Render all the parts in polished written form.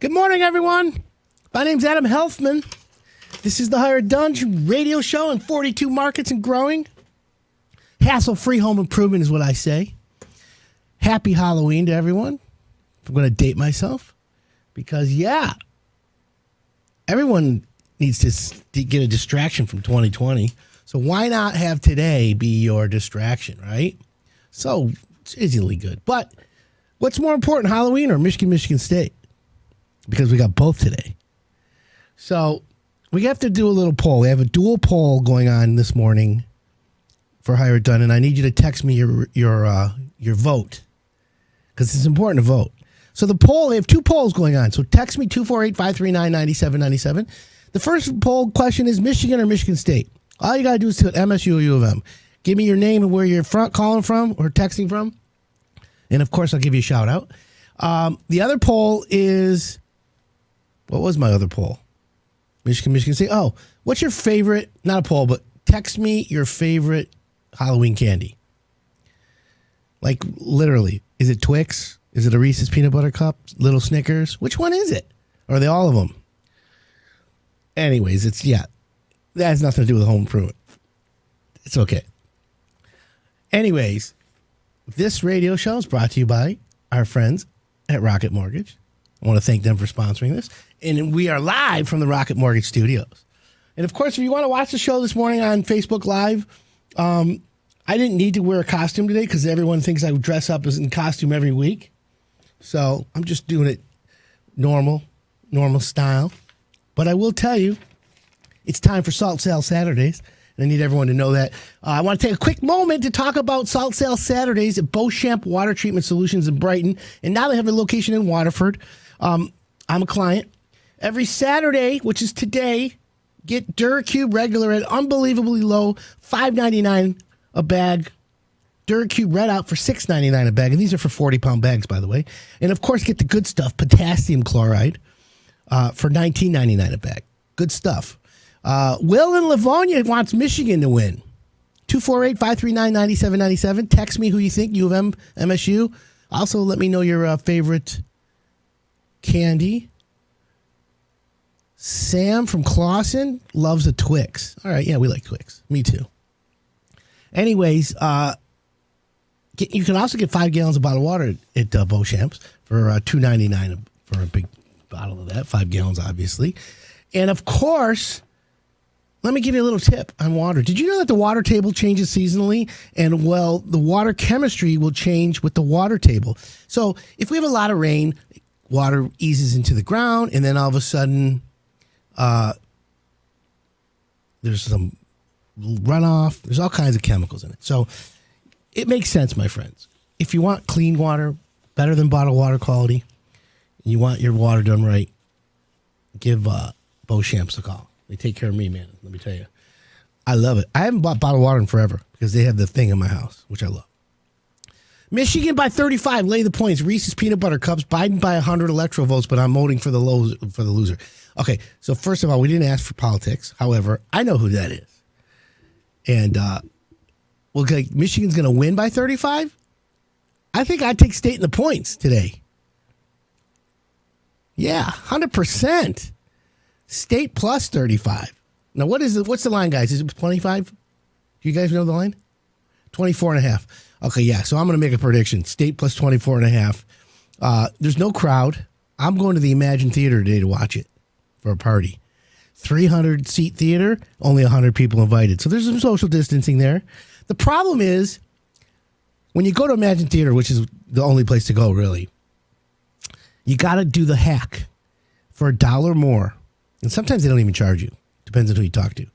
Good morning, everyone. My name's Adam Helfman. This is the Hired Done radio show in 42 markets and growing. Hassle-free home improvement is what I say. Happy Halloween to everyone. I'm going to date myself because, everyone needs to get a distraction from 2020. So why not have today be your distraction, right? So it's easily good. But what's more important, Halloween or Michigan State? Because we got both today. So we have to do a little poll. We have a dual poll going on this morning for Hired Done, and I need you to text me your vote because it's important to vote. So the poll, we have two polls going on. So text me 248-539-9797. The first poll question is Michigan or Michigan State. All you got to do is put MSU or U of M. Give me your name and where you're calling from or texting from. And, of course, I'll give you a shout-out. The other poll is, what was my other poll? Michigan State. Oh, what's your favorite, not a poll, but text me your favorite Halloween candy. Like, literally, is it Twix? Is it a Reese's Peanut Butter Cup? Little Snickers? Which one is it? Or are they all of them? Anyways, that has nothing to do with home improvement. It's okay. Anyways, this radio show is brought to you by our friends at Rocket Mortgage. I want to thank them for sponsoring this. And we are live from the Rocket Mortgage Studios. And, of course, if you want to watch the show this morning on Facebook Live, I didn't need to wear a costume today because everyone thinks I dress up as in costume every week. So I'm just doing it normal style. But I will tell you, it's time for Salt Sale Saturdays. And I need everyone to know that. I want to take a quick moment to talk about Salt Sale Saturdays at Beauchamp Water Treatment Solutions in Brighton. And now they have a location in Waterford. I'm a client. Every Saturday, which is today, get DuraCube regular at unbelievably low, $5.99 a bag. DuraCube Red Out for $6.99 a bag. And these are for 40-pound bags, by the way. And, of course, get the good stuff, potassium chloride, for $19.99 a bag. Good stuff. Will in Livonia wants Michigan to win. 248-539-9797. Text me who you think, U of M, MSU. Also, let me know your favorite candy. Sam from Clawson loves a Twix. All right, yeah, we like Twix. Me too. Anyways, you can also get 5 gallons of bottled water at Beauchamp's for $2.99 for a big bottle of that. 5 gallons, obviously. And, of course, let me give you a little tip on water. Did you know that the water table changes seasonally? And, well, the water chemistry will change with the water table. So if we have a lot of rain, water eases into the ground, and then all of a sudden there's some runoff. There's all kinds of chemicals in it. So it makes sense, my friends. If you want clean water, better than bottled water quality, and you want your water done right, give Beauchamp's a call. They take care of me, man. Let me tell you. I love it. I haven't bought bottled water in forever because they have the thing in my house, which I love. Michigan by 35. Lay the points. Reese's Peanut Butter Cups. Biden by 100 electoral votes, but I'm voting for the loser. Okay, so first of all, we didn't ask for politics. However, I know who that is. And, Michigan's going to win by 35? I think I'd take State in the points today. Yeah, 100%. State plus 35. Now, what's the line, guys? Is it 25? Do you guys know the line? 24.5. Okay, yeah, so I'm going to make a prediction. State plus 24.5. There's no crowd. I'm going to the Imagine Theater today to watch it for a party. 300-seat theater, only 100 people invited. So there's some social distancing there. The problem is, when you go to Imagine Theater, which is the only place to go, really, you got to do the hack for $1 more. And sometimes they don't even charge you. Depends on who you talk to.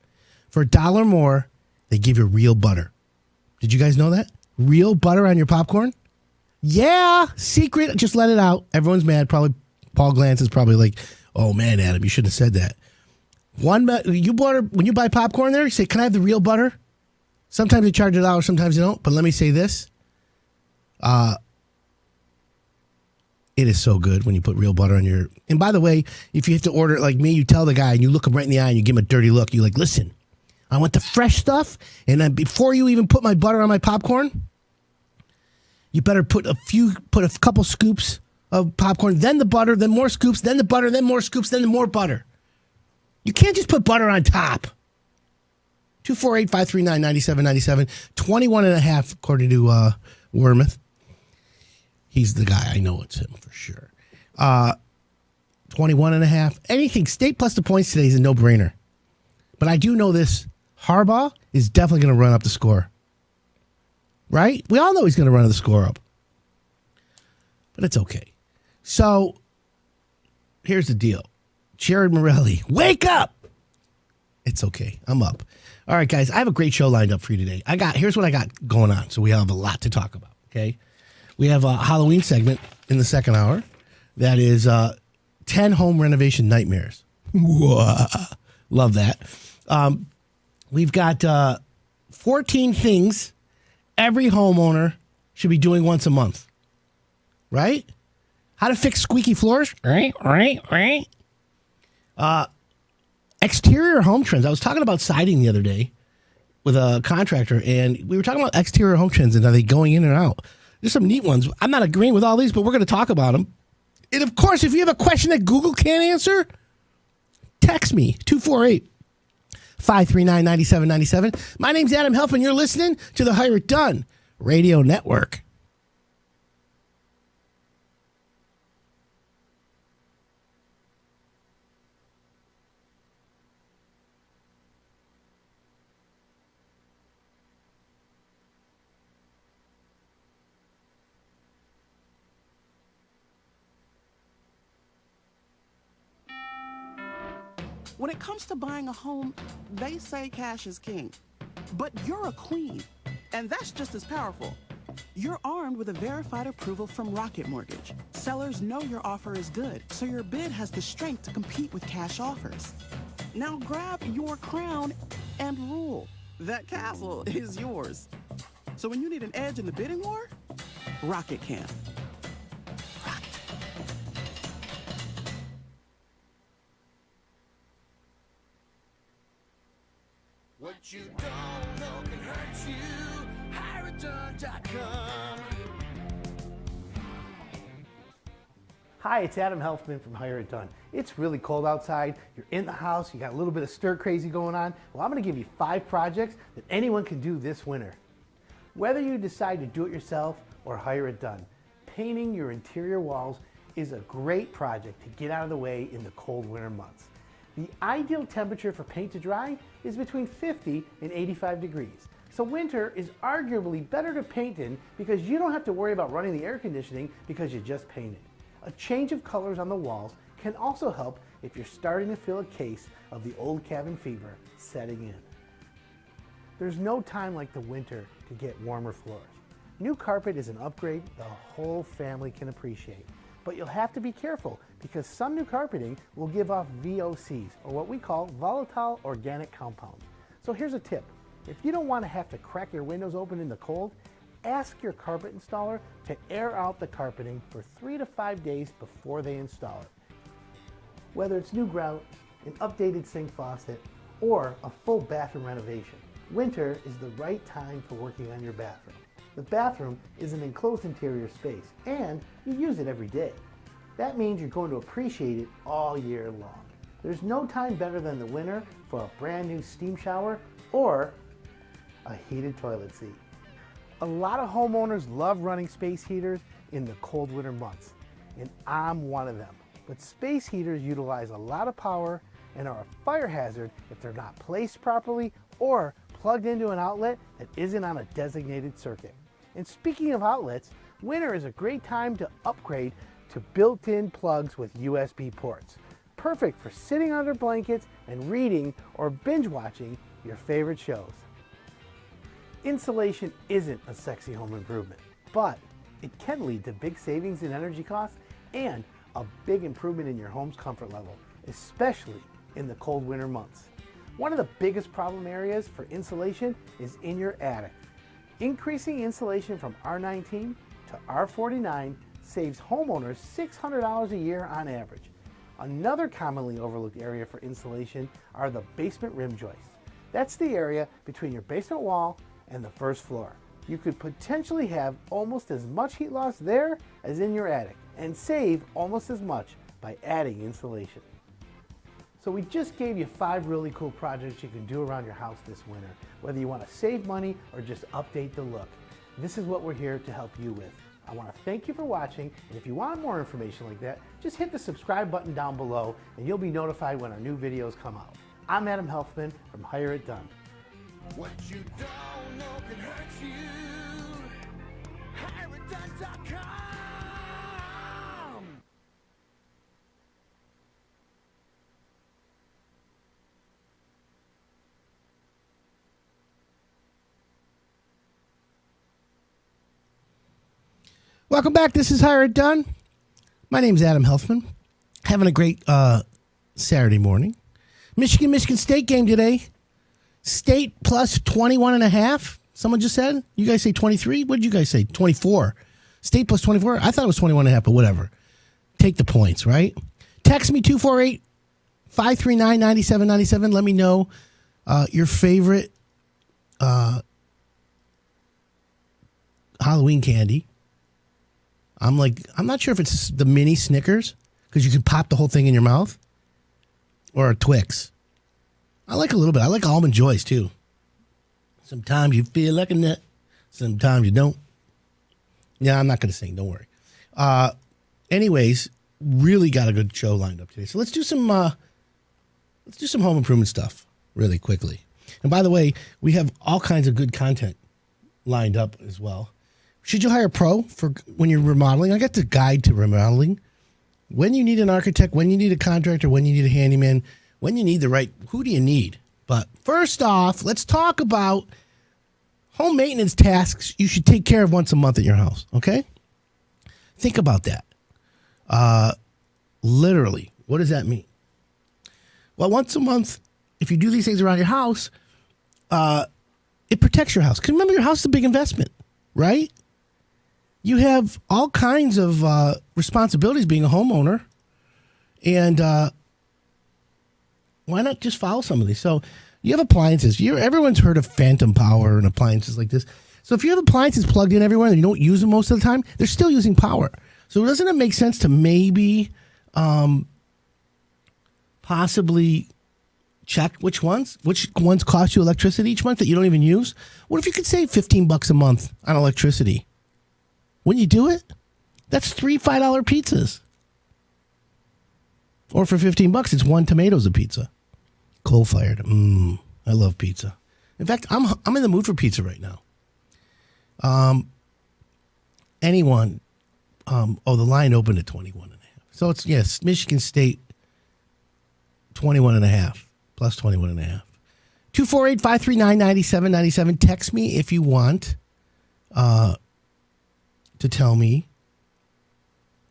For $1 more, they give you real butter. Did you guys know that? Real butter on your popcorn? Yeah, secret. Just let it out. Everyone's mad. Probably Paul Glantz is probably like, oh, man, Adam, you shouldn't have said that. When you buy popcorn there, you say, can I have the real butter? Sometimes they charge $1, sometimes they don't. But let me say this. It is so good when you put real butter on your... And by the way, if you have to order it like me, you tell the guy and you look him right in the eye and you give him a dirty look. You're like, listen, I want the fresh stuff. And then before you even put my butter on my popcorn, you better put a couple scoops of popcorn, then the butter, then more scoops, then the butter, then more scoops, then the more butter. You can't just put butter on top. 248-539-9797. 21 and a half, according to Wormuth. He's the guy. I know it's him for sure. 21 and a half. Anything state plus the points today is a no-brainer. But I do know this. Harbaugh is definitely going to run up the score. Right? We all know he's going to run the score up. But it's okay. So, here's the deal. Jared Morelli, wake up! It's okay. I'm up. All right, guys, I have a great show lined up for you today. Here's what I got going on, so we have a lot to talk about, okay? We have a Halloween segment in the second hour that is 10 home renovation nightmares. Love that. We've got 14 things every homeowner should be doing once a month, right? How to fix squeaky floors, right. Exterior home trends. I was talking about siding the other day with a contractor, and we were talking about exterior home trends and are they going in and out. There's some neat ones. I'm not agreeing with all these, but we're going to talk about them. And, of course, if you have a question that Google can't answer, text me, 248-539-9797. My name's Adam Helfman. You're listening to the Hire It Done Radio Network. When it comes to buying a home, they say cash is king. But you're a queen, and that's just as powerful. You're armed with a verified approval from Rocket Mortgage. Sellers know your offer is good, so your bid has the strength to compete with cash offers. Now grab your crown and rule. That castle is yours. So when you need an edge in the bidding war, Rocket can. What you don't know can hurt you. HireItDone.com. Hi, it's Adam Helfman from Hire It Done. It's really cold outside. You're in the house. You got a little bit of stir crazy going on. Well, I'm going to give you 5 projects that anyone can do this winter. Whether you decide to do it yourself or hire it done, painting your interior walls is a great project to get out of the way in the cold winter months. The ideal temperature for paint to dry is between 50 and 85 degrees. So winter is arguably better to paint in because you don't have to worry about running the air conditioning because you just painted. A change of colors on the walls can also help if you're starting to feel a case of the old cabin fever setting in. There's no time like the winter to get warmer floors. New carpet is an upgrade the whole family can appreciate. But you'll have to be careful because some new carpeting will give off VOCs, or what we call volatile organic compounds. So here's a tip. If you don't want to have to crack your windows open in the cold, ask your carpet installer to air out the carpeting for 3 to 5 days before they install it. Whether it's new grout, an updated sink faucet, or a full bathroom renovation, winter is the right time for working on your bathroom. The bathroom is an enclosed interior space, and you use it every day. That means you're going to appreciate it all year long. There's no time better than the winter for a brand new steam shower or a heated toilet seat. A lot of homeowners love running space heaters in the cold winter months, and I'm one of them. But space heaters utilize a lot of power and are a fire hazard if they're not placed properly or plugged into an outlet that isn't on a designated circuit. And speaking of outlets, winter is a great time to upgrade to built-in plugs with USB ports. Perfect for sitting under blankets and reading or binge watching your favorite shows. Insulation isn't a sexy home improvement, but it can lead to big savings in energy costs and a big improvement in your home's comfort level, especially in the cold winter months. One of the biggest problem areas for insulation is in your attic. Increasing insulation from R19 to R49 saves homeowners $600 a year on average. Another commonly overlooked area for insulation are the basement rim joists. That's the area between your basement wall and the first floor. You could potentially have almost as much heat loss there as in your attic, and save almost as much by adding insulation. So we just gave you 5 really cool projects you can do around your house this winter, whether you want to save money or just update the look. This is what we're here to help you with. I want to thank you for watching, and if you want more information like that, just hit the subscribe button down below and you'll be notified when our new videos come out. I'm Adam Helfman from Hire It Done. What you don't know can hurt you. HireItDone.com. Welcome back. This is Hire It Done. My name's Adam Helfman. Having a great Saturday morning. Michigan State game today. State plus 21.5. Someone just said. You guys say 23? What did you guys say? 24. State plus 24? I thought it was 21.5, but whatever. Take the points, right? Text me 248-539-9797. Let me know your favorite Halloween candy. I'm not sure if it's the mini Snickers because you can pop the whole thing in your mouth, or a Twix. I like a little bit. I like Almond Joys too. Sometimes you feel like a nut, sometimes you don't. Yeah, I'm not going to sing. Don't worry. Anyways, really got a good show lined up today. So let's do some home improvement stuff really quickly. And by the way, we have all kinds of good content lined up as well. Should you hire a pro for when you're remodeling? I got the guide to remodeling. When you need an architect, when you need a contractor, when you need a handyman, when you need who do you need? But first off, let's talk about home maintenance tasks you should take care of once a month at your house, okay? Think about that. Literally, what does that mean? Well, once a month, if you do these things around your house, it protects your house. Because remember, your house is a big investment, right? You have all kinds of responsibilities being a homeowner, and why not just follow some of these? So you have appliances. Everyone's heard of phantom power and appliances like this. So if you have appliances plugged in everywhere and you don't use them most of the time, they're still using power. So doesn't it make sense to maybe possibly check which ones cost you electricity each month that you don't even use? What if you could save $15 a month on electricity? When you do it, that's 3 $5 pizzas. Or for $15, it's 1 tomatoes a pizza. Coal-fired. I love pizza. In fact, I'm in the mood for pizza right now. The line opened at 21.5. So it's, yes, Michigan State 21.5 plus 21.5. 248-539-9797. Text me if you want to tell me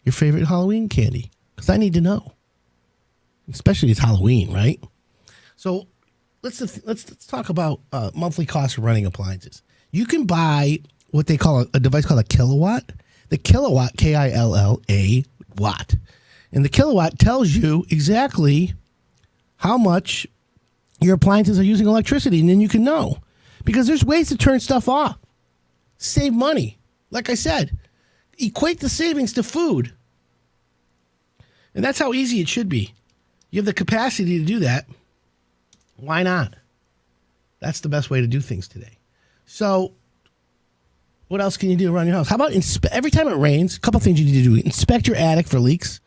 your favorite Halloween candy, because I need to know. Especially it's Halloween, right? So let's talk about monthly costs for running appliances. You can buy what they call a device called a kilowatt. The kilowatt, K-I-L-L-A, watt. And the kilowatt tells you exactly how much your appliances are using electricity, and then you can know. Because there's ways to turn stuff off. Save money. Like I said, equate the savings to food. And that's how easy it should be. You have the capacity to do that. Why not? That's the best way to do things today. So what else can you do around your house? How about every time it rains, a couple things you need to do. Inspect your attic for leaks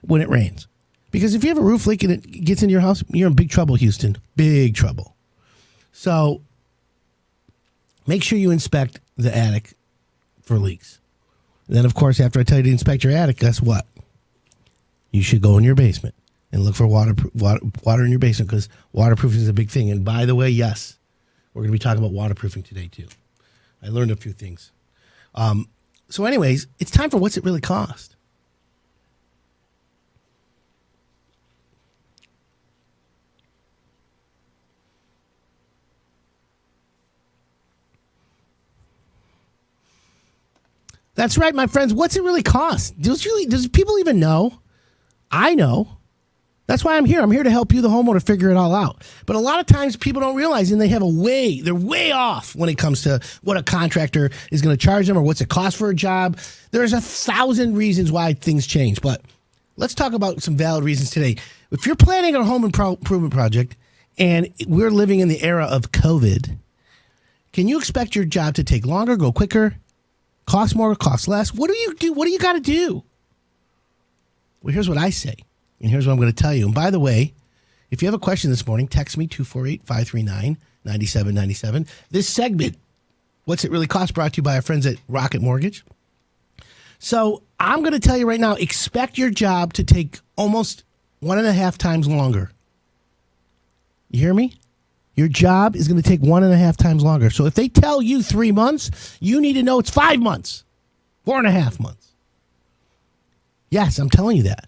when it rains. Because if you have a roof leak and it gets into your house, you're in big trouble, Houston. Big trouble. So make sure you inspect the attic for leaks. And then, of course, after I tell you to inspect your attic, guess what? You should go in your basement and look for water in your basement, because waterproofing is a big thing. And by the way, yes, we're going to be talking about waterproofing today too. I learned a few things. So anyways, it's time for what's it really cost. That's right, my friends. What's it really cost? Does people even know? I know. That's why I'm here. I'm here to help you, the homeowner, figure it all out. But a lot of times people don't realize, and they're way off when it comes to what a contractor is going to charge them or what's it cost for a job. There's 1,000 reasons why things change. But let's talk about some valid reasons today. If you're planning a home improvement project and we're living in the era of COVID, can you expect your job to take longer, go quicker, cost more, cost less? What do you do? What do you got to do? Well, here's what I say. And here's what I'm going to tell you. And by the way, if you have a question this morning, text me 248-539-9797. This segment, What's It Really Cost, brought to you by our friends at Rocket Mortgage. So I'm going to tell you right now, expect your job to take almost 1.5 times longer. You hear me? Your job is going to take 1.5 times longer. So if they tell you 3 months, you need to know it's 5 months, 4.5 months. Yes, I'm telling you that.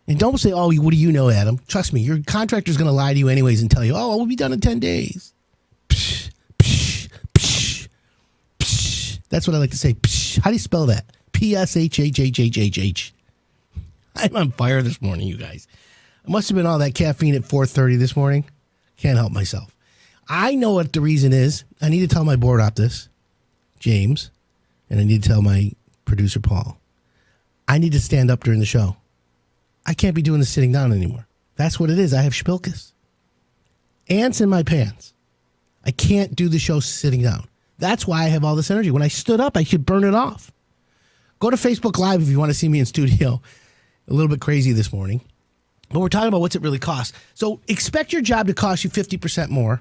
And don't say, oh, what do you know, Adam? Trust me, your contractor's going to lie to you anyways and tell you, oh, we'll be done in 10 days. Psh, psh, psh, psh. That's what I like to say. Psh. How do you spell that? P-S-H-H-H-H-H-H. I'm on fire this morning, you guys. It must have been all that caffeine at 4:30 this morning. Can't help myself. I know what the reason is. I need to tell my board op this, James, and I need to tell my producer, Paul. I need to stand up during the show. I can't be doing this sitting down anymore. That's what it is. I have spilkus. Ants in my pants. I can't do the show sitting down. That's why I have all this energy. When I stood up, I should burn it off. Go to Facebook Live if you want to see me in studio. A little bit crazy this morning. But we're talking about what's it really cost. So expect your job to cost you 50% more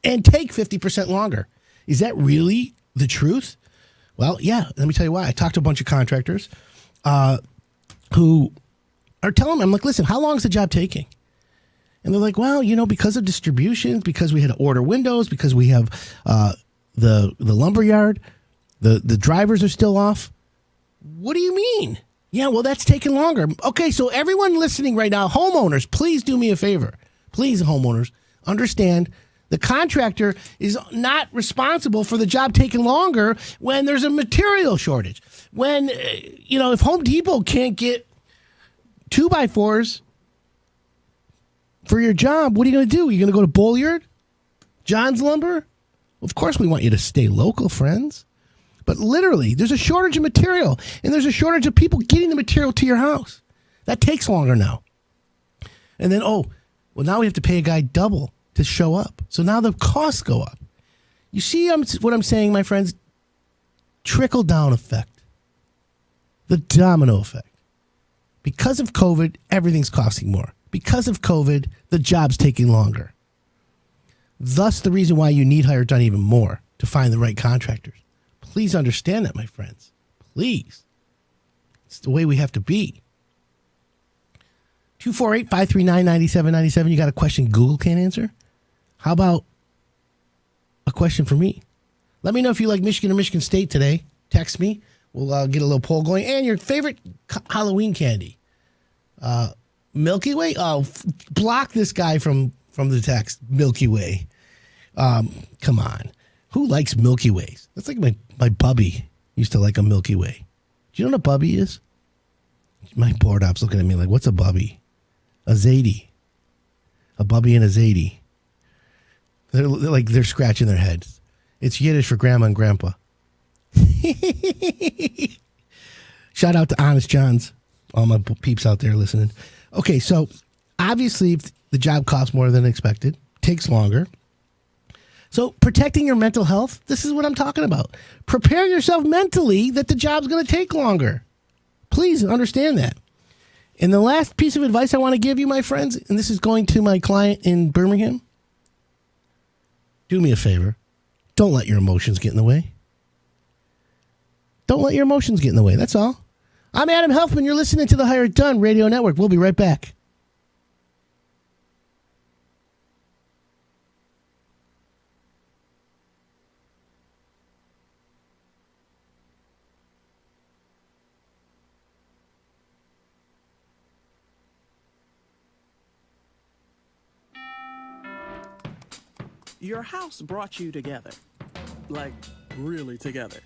and take 50% longer. Is that really the truth? Well, yeah. Let me tell you why. I talked to a bunch of contractors who are telling me, I'm like, listen, how long is the job taking? And they're like, well, because of distributions, because we had to order windows, because we have the lumber yard, the drivers are still off. What do you mean? Yeah, well, that's taking longer. Okay, so everyone listening right now, homeowners, please do me a favor. Please, homeowners, understand the contractor is not responsible for the job taking longer when there's a material shortage. When, if Home Depot can't get 2x4s for your job, what are you going to do? You're going to go to Bolliard? John's Lumber? Of course we want you to stay local, friends. But literally, there's a shortage of material, and there's a shortage of people getting the material to your house. That takes longer now. And then, now we have to pay a guy double to show up. So now the costs go up. You see what I'm saying, my friends? Trickle-down effect. The domino effect. Because of COVID, everything's costing more. Because of COVID, the job's taking longer. Thus, the reason why you need Hire It Done even more to find the right contractors. Please understand that, my friends. Please. It's the way we have to be. 248-539-9797. You got a question Google can't answer? How about a question for me? Let me know if you like Michigan or Michigan State today. Text me. We'll get a little poll going. And your favorite Halloween candy. Milky Way? Oh, block this guy from the text. Milky Way. Come on. Who likes Milky Ways? That's like my bubby used to like a Milky Way. Do you know what a bubby is? My board op's looking at me like, what's a bubby? A zadie. A bubby and a zadie. They're scratching their heads. It's Yiddish for grandma and grandpa. Shout out to Honest John's. All my peeps out there listening. Okay, so obviously if the job costs more than expected, takes longer. So protecting your mental health, this is what I'm talking about. Prepare yourself mentally that the job's going to take longer. Please understand that. And the last piece of advice I want to give you, my friends, and this is going to my client in Birmingham. Do me a favor. Don't let your emotions get in the way. Don't let your emotions get in the way. That's all. I'm Adam Helfman. You're listening to the Hire It Done Radio Network. We'll be right back. Your house brought you together. Like, really together.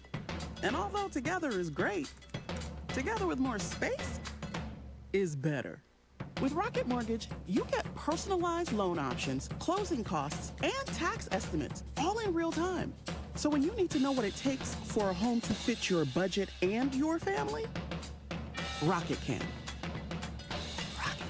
And although together is great, together with more space is better. With Rocket Mortgage, you get personalized loan options, closing costs, and tax estimates all in real time. So when you need to know what it takes for a home to fit your budget and your family, Rocket can. Rocket.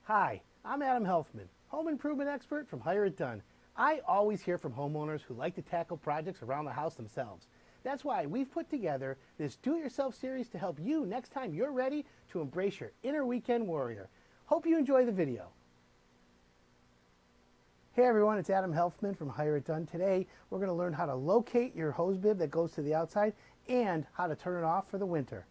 Hi, I'm Adam Helfman, home improvement expert from Hire It Done. I always hear from homeowners who like to tackle projects around the house themselves. That's why we've put together this do-it-yourself series to help you next time you're ready to embrace your inner weekend warrior. Hope you enjoy the video. Hey everyone, it's Adam Helfman from Hire It Done. Today we're going to learn how to locate your hose bib that goes to the outside and how to turn it off for the winter.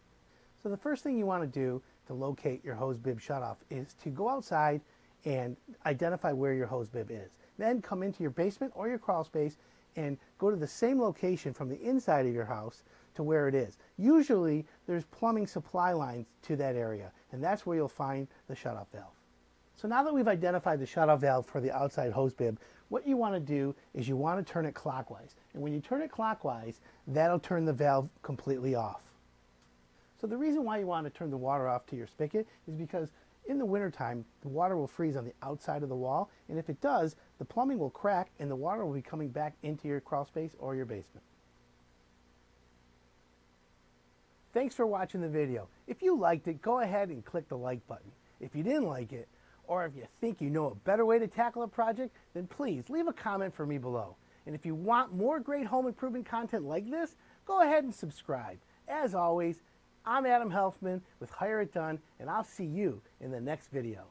So the first thing you want to do to locate your hose bib shutoff is to go outside and identify where your hose bib is. Then come into your basement or your crawl space and go to the same location from the inside of your house to where it is. Usually there's plumbing supply lines to that area, and that's where you'll find the shutoff valve. So now that we've identified the shutoff valve for the outside hose bib, what you want to do is you want to turn it clockwise. And when you turn it clockwise, that'll turn the valve completely off. So the reason why you want to turn the water off to your spigot is because in the wintertime, the water will freeze on the outside of the wall, and if it does, the plumbing will crack and the water will be coming back into your crawl space or your basement. Thanks for watching the video. If you liked it, go ahead and click the like button. If you didn't like it, or if you think you know a better way to tackle a project, then please leave a comment for me below. And if you want more great home improvement content like this, go ahead and subscribe. As always, I'm Adam Helfman with Hire It Done, and I'll see you in the next video.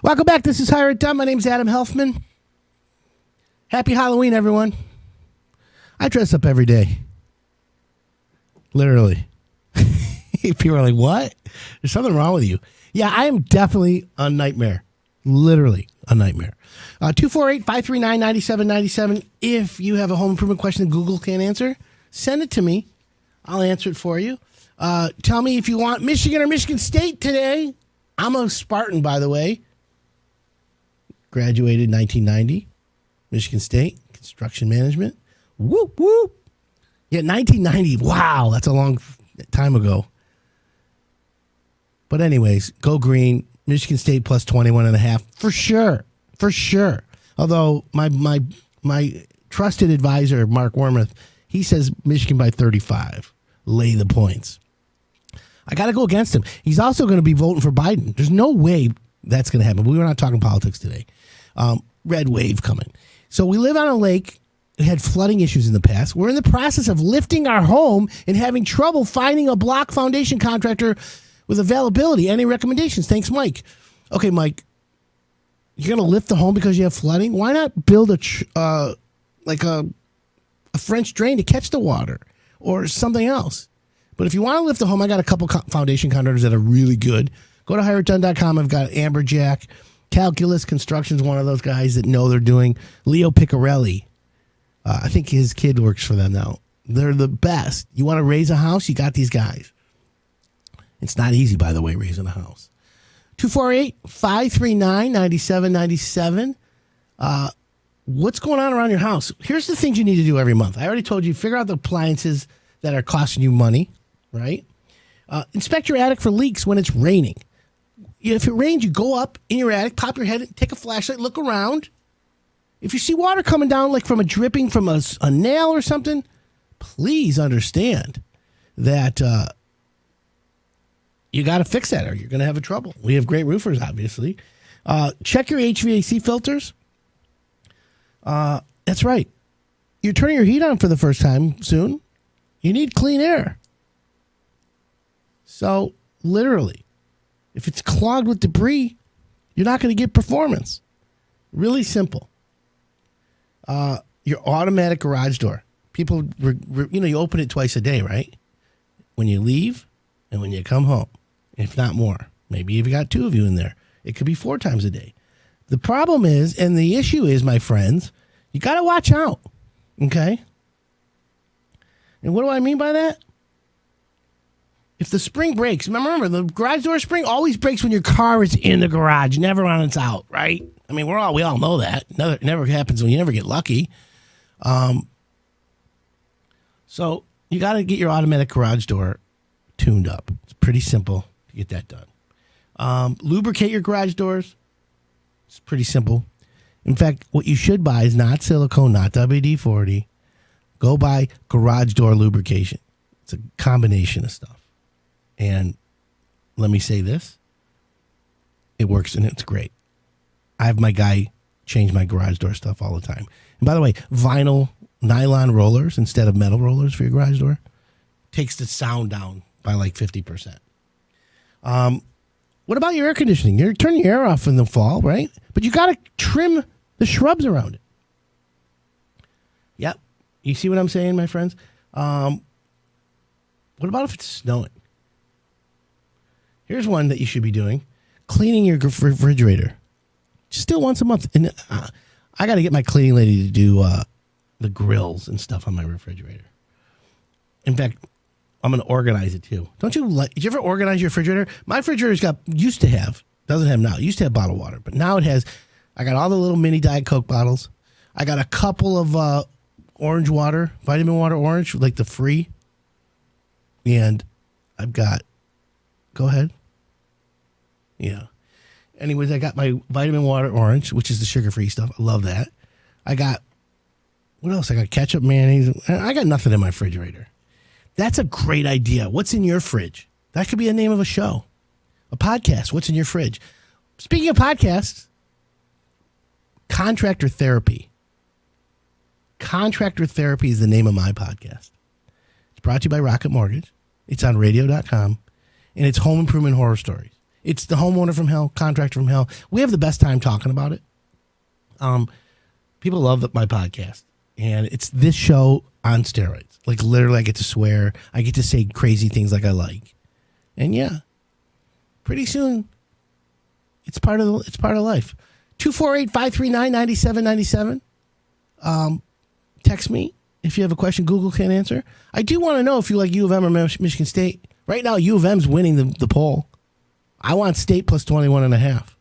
Welcome back. This is Hire It Done. My name's Adam Helfman. Happy Halloween, everyone. I dress up every day. Literally. People are like, what? There's something wrong with you. Yeah, I am definitely a nightmare. Literally a nightmare. 248-539-9797. If you have a home improvement question that Google can't answer, send it to me. I'll answer it for you. Tell me if you want Michigan or Michigan State today. I'm a Spartan, by the way. Graduated 1990. Michigan State, construction management. Whoop, whoop. Yeah, 1990. Wow, that's a long time ago. But anyways, go green. Michigan State plus 21.5 for sure. For sure. Although my trusted advisor, Mark Wormuth, he says Michigan by 35. Lay the points. I got to go against him. He's also going to be voting for Biden. There's no way that's going to happen. But we're not talking politics today. red wave coming. So we live on a lake. We had flooding issues in the past. We're in the process of lifting our home and having trouble finding a block foundation contractor with availability. Any recommendations? Thanks, Mike. Okay, Mike. You're going to lift the home because you have flooding? Why not build a French drain to catch the water or something else? But if you want to lift the home, I got a couple foundation contractors that are really good. Go to hireitdone.com. I've got Amberjack. Calculus Construction's one of those guys that know they're doing. Leo Piccarelli. I think his kid works for them now. They're the best. You want to raise a house? You got these guys. It's not easy, by the way, raising a house. 248-539-9797. What's going on around your house? Here's the things you need to do every month. I already told you, figure out the appliances that are costing you money, right? Inspect your attic for leaks when it's raining. If it rains, you go up in your attic, pop your head, take a flashlight, look around. If you see water coming down like from a dripping from a nail or something, please understand that you got to fix that or you're going to have trouble. We have great roofers, obviously. Check your HVAC filters. That's right. You're turning your heat on for the first time soon. You need clean air. So, literally, if it's clogged with debris, you're not going to get performance. Really simple. Your automatic garage door. People, you open it twice a day, right? When you leave and when you come home, if not more. Maybe you've got two of you in there. It could be 4 times a day. The problem is, and the issue is, my friends, you got to watch out, okay? And what do I mean by that? If the spring breaks, remember the garage door spring always breaks when your car is in the garage, never when it's out, right? I mean, we all know that. It never happens when you never get lucky. So you got to get your automatic garage door tuned up. It's pretty simple to get that done. Lubricate your garage doors. It's pretty simple. In fact, what you should buy is not silicone, not WD-40. Go buy garage door lubrication. It's a combination of stuff. And let me say this. It works and it's great. I have my guy change my garage door stuff all the time. And by the way, vinyl nylon rollers instead of metal rollers for your garage door takes the sound down by like 50%. What about your air conditioning? You're turning your air off in the fall, right? But you got to trim the shrubs around it. Yep. You see what I'm saying, my friends? What about if it's snowing? Here's one that you should be doing. Cleaning your refrigerator. Just do it once a month. And I got to get my cleaning lady to do the grills and stuff on my refrigerator. In fact, I'm going to organize it too. Did you ever organize your refrigerator? My refrigerator's used to have bottled water, but now it has, I got all the little mini Diet Coke bottles. I got a couple of orange water, vitamin water orange, like the free. And I've got, go ahead. Yeah. Anyways, I got my vitamin water orange, which is the sugar-free stuff. I love that. I got, what else? I got ketchup, mayonnaise. I got nothing in my refrigerator. That's a great idea. What's in your fridge? That could be a name of a show, a podcast. What's in your fridge? Speaking of podcasts, Contractor Therapy. Contractor Therapy is the name of my podcast. It's brought to you by Rocket Mortgage. It's on radio.com, and it's home improvement horror stories. It's the homeowner from hell, contractor from hell. We have the best time talking about it. People love my podcast, and it's this show on steroids. Like literally, I get to swear. I get to say crazy things like I like, and yeah, pretty soon, it's part of life. 248-539-9797. Text me if you have a question Google can't answer. I do want to know if you like U of M or Michigan State. Right now, U of M's winning the poll. I want State plus 21.5.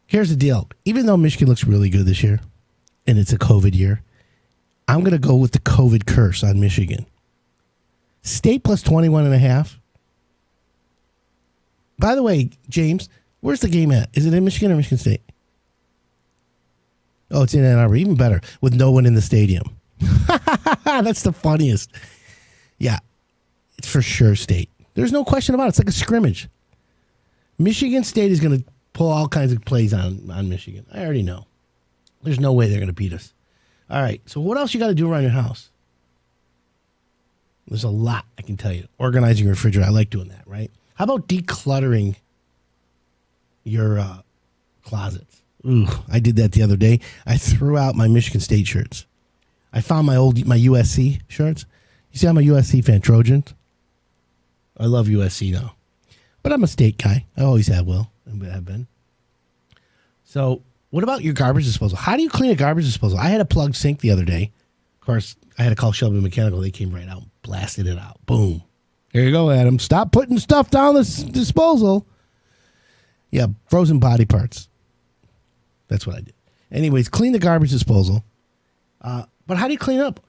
Here's the deal. Even though Michigan looks really good this year, and it's a COVID year, I'm going to go with the COVID curse on Michigan. State plus 21.5. By the way, James, where's the game at? Is it in Michigan or Michigan State? Oh, it's in Ann Arbor. Even better, with no one in the stadium. That's the funniest. Yeah, it's for sure State. There's no question about it. It's like a scrimmage. Michigan State is going to pull all kinds of plays on Michigan. I already know. There's no way they're going to beat us. All right. So what else you got to do around your house? There's a lot, I can tell you. Organizing your refrigerator. I like doing that, right? How about decluttering your closets? Ooh, I did that the other day. I threw out my Michigan State shirts. I found my USC shirts. You see, I'm a USC fan, Trojans. I love USC now. But I'm a state guy. I always have been. So what about your garbage disposal? How do you clean a garbage disposal? I had a plugged sink the other day. Of course, I had to call Shelby Mechanical. They came right out, blasted it out. Boom. Here you go, Adam. Stop putting stuff down the disposal. Yeah, frozen body parts. That's what I did. Anyways, clean the garbage disposal. But how do you clean up?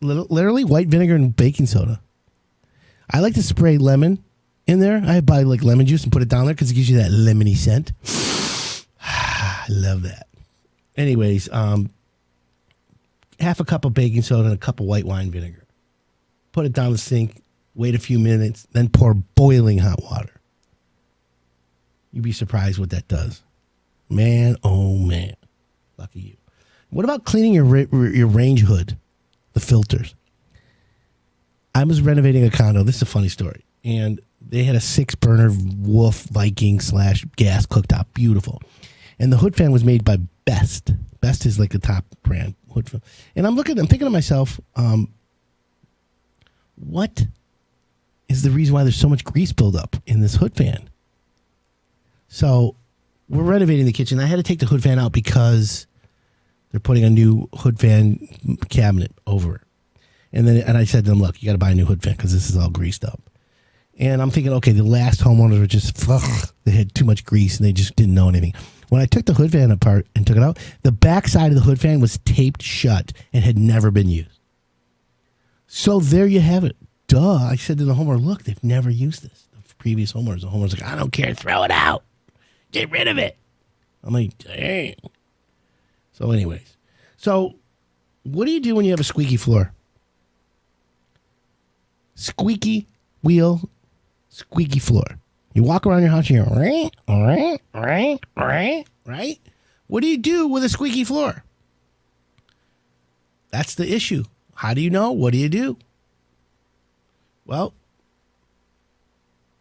Literally white vinegar and baking soda. I like to spray lemon in there. I buy like lemon juice and put it down there because it gives you that lemony scent. I love that. Anyways, half a cup of baking soda and a cup of white wine vinegar. Put it down the sink. Wait a few minutes. Then pour boiling hot water. You'd be surprised what that does. Man, oh man. Lucky you. What about cleaning your range hood? The filters. I was renovating a condo. This is a funny story. And they had a 6-burner Wolf Viking / gas cooktop. Beautiful. And the hood fan was made by Best. Best is like the top brand hood fan. And I'm thinking to myself, what is the reason why there's so much grease buildup in this hood fan? So we're renovating the kitchen. I had to take the hood fan out because they're putting a new hood fan cabinet over it. And I said to them, look, you got to buy a new hood fan because this is all greased up. And I'm thinking, okay, the last homeowners were just, they had too much grease and they just didn't know anything. When I took the hood fan apart and took it out, the back side of the hood fan was taped shut and had never been used. So there you have it. Duh. I said to the homeowner, look, they've never used this. The previous homeowners. The homeowner's like, I don't care. Throw it out. Get rid of it. I'm like, dang. So anyways. So what do you do when you have a squeaky floor? Squeaky wheel, squeaky floor. You walk around your house and you're right? What do you do with a squeaky floor? That's the issue. How do you know? What do you do? Well,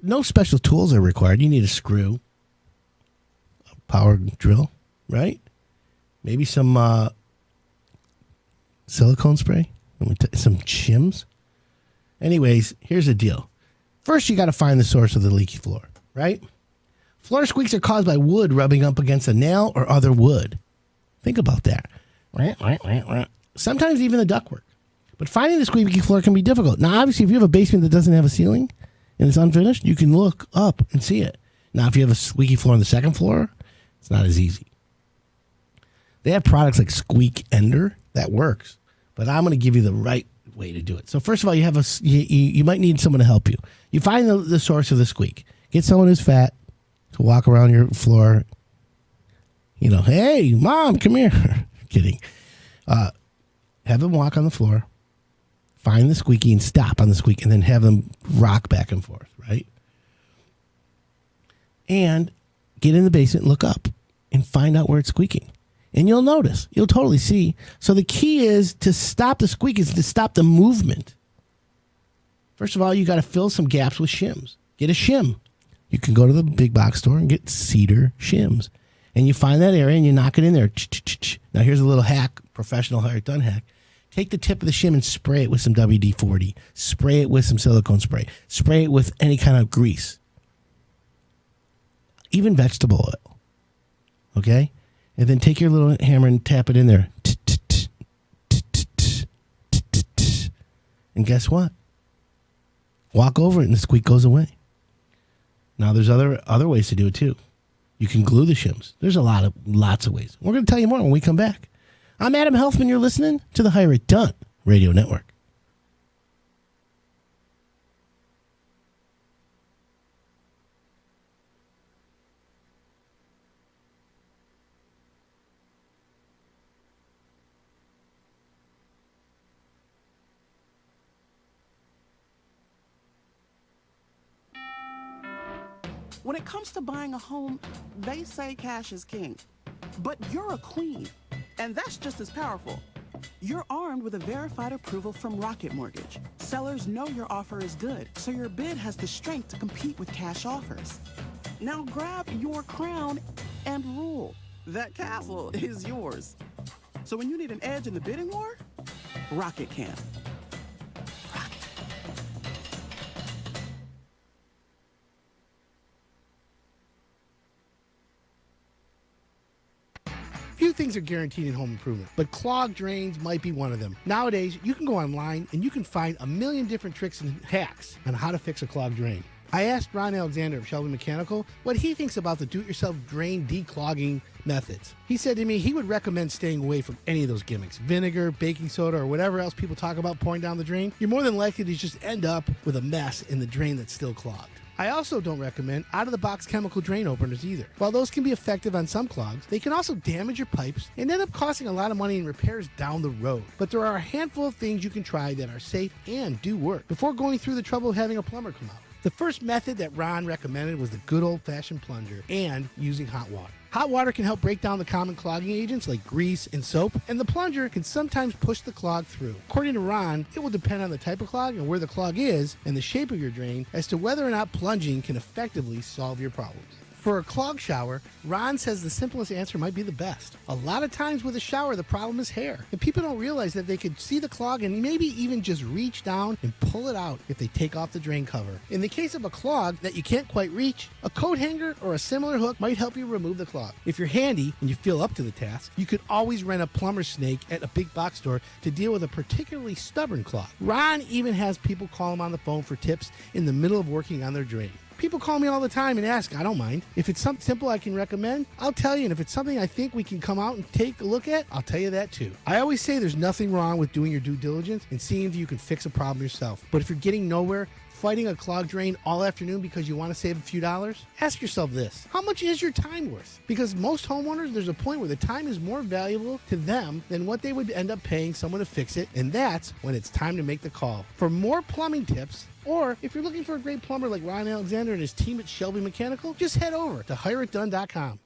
no special tools are required. You need a screw, a power drill, right? Maybe some silicone spray, some shims. Anyways, here's the deal. First, you got to find the source of the leaky floor, right? Floor squeaks are caused by wood rubbing up against a nail or other wood. Think about that. Sometimes even the ductwork. But finding the squeaky floor can be difficult. Now, obviously, if you have a basement that doesn't have a ceiling and it's unfinished, you can look up and see it. Now, if you have a squeaky floor on the second floor, it's not as easy. They have products like Squeak Ender that works, but I'm going to give you the right way to do it. So first of all, you might need someone to help you. You find the source of the squeak. Get someone who's fat to walk around your floor. You know, hey, mom, come here. Kidding. Have them walk on the floor, find the squeaky and stop on the squeak, and then have them rock back and forth, right? And get in the basement, look up, and find out where it's squeaking. And you'll notice. You'll totally see. So the key is to stop the squeak is to stop the movement. First of all, you got to fill some gaps with shims. Get a shim. You can go to the big box store and get cedar shims. And you find that area and you knock it in there. Now here's a little hack, professional Hire It Done hack. Take the tip of the shim and spray it with some WD-40. Spray it with some silicone spray. Spray it with any kind of grease. Even vegetable oil. Okay? And then take your little hammer and tap it in there. And guess what? Walk over it and the squeak goes away. Now there's other ways to do it too. You can glue the shims. There's lots of ways. We're going to tell you more when we come back. I'm Adam Helfman. You're listening to the Hire It Done Radio Network. When it comes to buying a home, they say cash is king. But you're a queen, and that's just as powerful. You're armed with a verified approval from Rocket Mortgage. Sellers know your offer is good, so your bid has the strength to compete with cash offers. Now grab your crown and rule. That castle is yours. So when you need an edge in the bidding war, Rocket can. Few things are guaranteed in home improvement, but clogged drains might be one of them. Nowadays, you can go online and you can find a million different tricks and hacks on how to fix a clogged drain. I asked Ron Alexander of Shelby Mechanical what he thinks about the do-it-yourself drain declogging methods. He said to me he would recommend staying away from any of those gimmicks. Vinegar, baking soda, or whatever else people talk about pouring down the drain. You're more than likely to just end up with a mess in the drain that's still clogged. I also don't recommend out-of-the-box chemical drain openers either. While those can be effective on some clogs, they can also damage your pipes and end up costing a lot of money in repairs down the road. But there are a handful of things you can try that are safe and do work before going through the trouble of having a plumber come out. The first method that Ron recommended was the good old-fashioned plunger and using hot water. Hot water can help break down the common clogging agents like grease and soap, and the plunger can sometimes push the clog through. According to Ron, it will depend on the type of clog and where the clog is and the shape of your drain as to whether or not plunging can effectively solve your problems. For a clog shower, Ron says the simplest answer might be the best. A lot of times with a shower, the problem is hair, and people don't realize that they could see the clog and maybe even just reach down and pull it out if they take off the drain cover. In the case of a clog that you can't quite reach, a coat hanger or a similar hook might help you remove the clog. If you're handy and you feel up to the task, you could always rent a plumber's snake at a big box store to deal with a particularly stubborn clog. Ron even has people call him on the phone for tips in the middle of working on their drain. People call me all the time and ask. I don't mind. If it's something simple I can recommend, I'll tell you. And if it's something I think we can come out and take a look at, I'll tell you that too. I always say there's nothing wrong with doing your due diligence and seeing if you can fix a problem yourself. But if you're getting nowhere, fighting a clogged drain all afternoon because you want to save a few dollars, ask yourself this: how much is your time worth? Because most homeowners, there's a point where the time is more valuable to them than what they would end up paying someone to fix it, and that's when it's time to make the call. For more plumbing tips, or if you're looking for a great plumber like Ron Alexander and his team at Shelby Mechanical, just head over to hireitdone.com.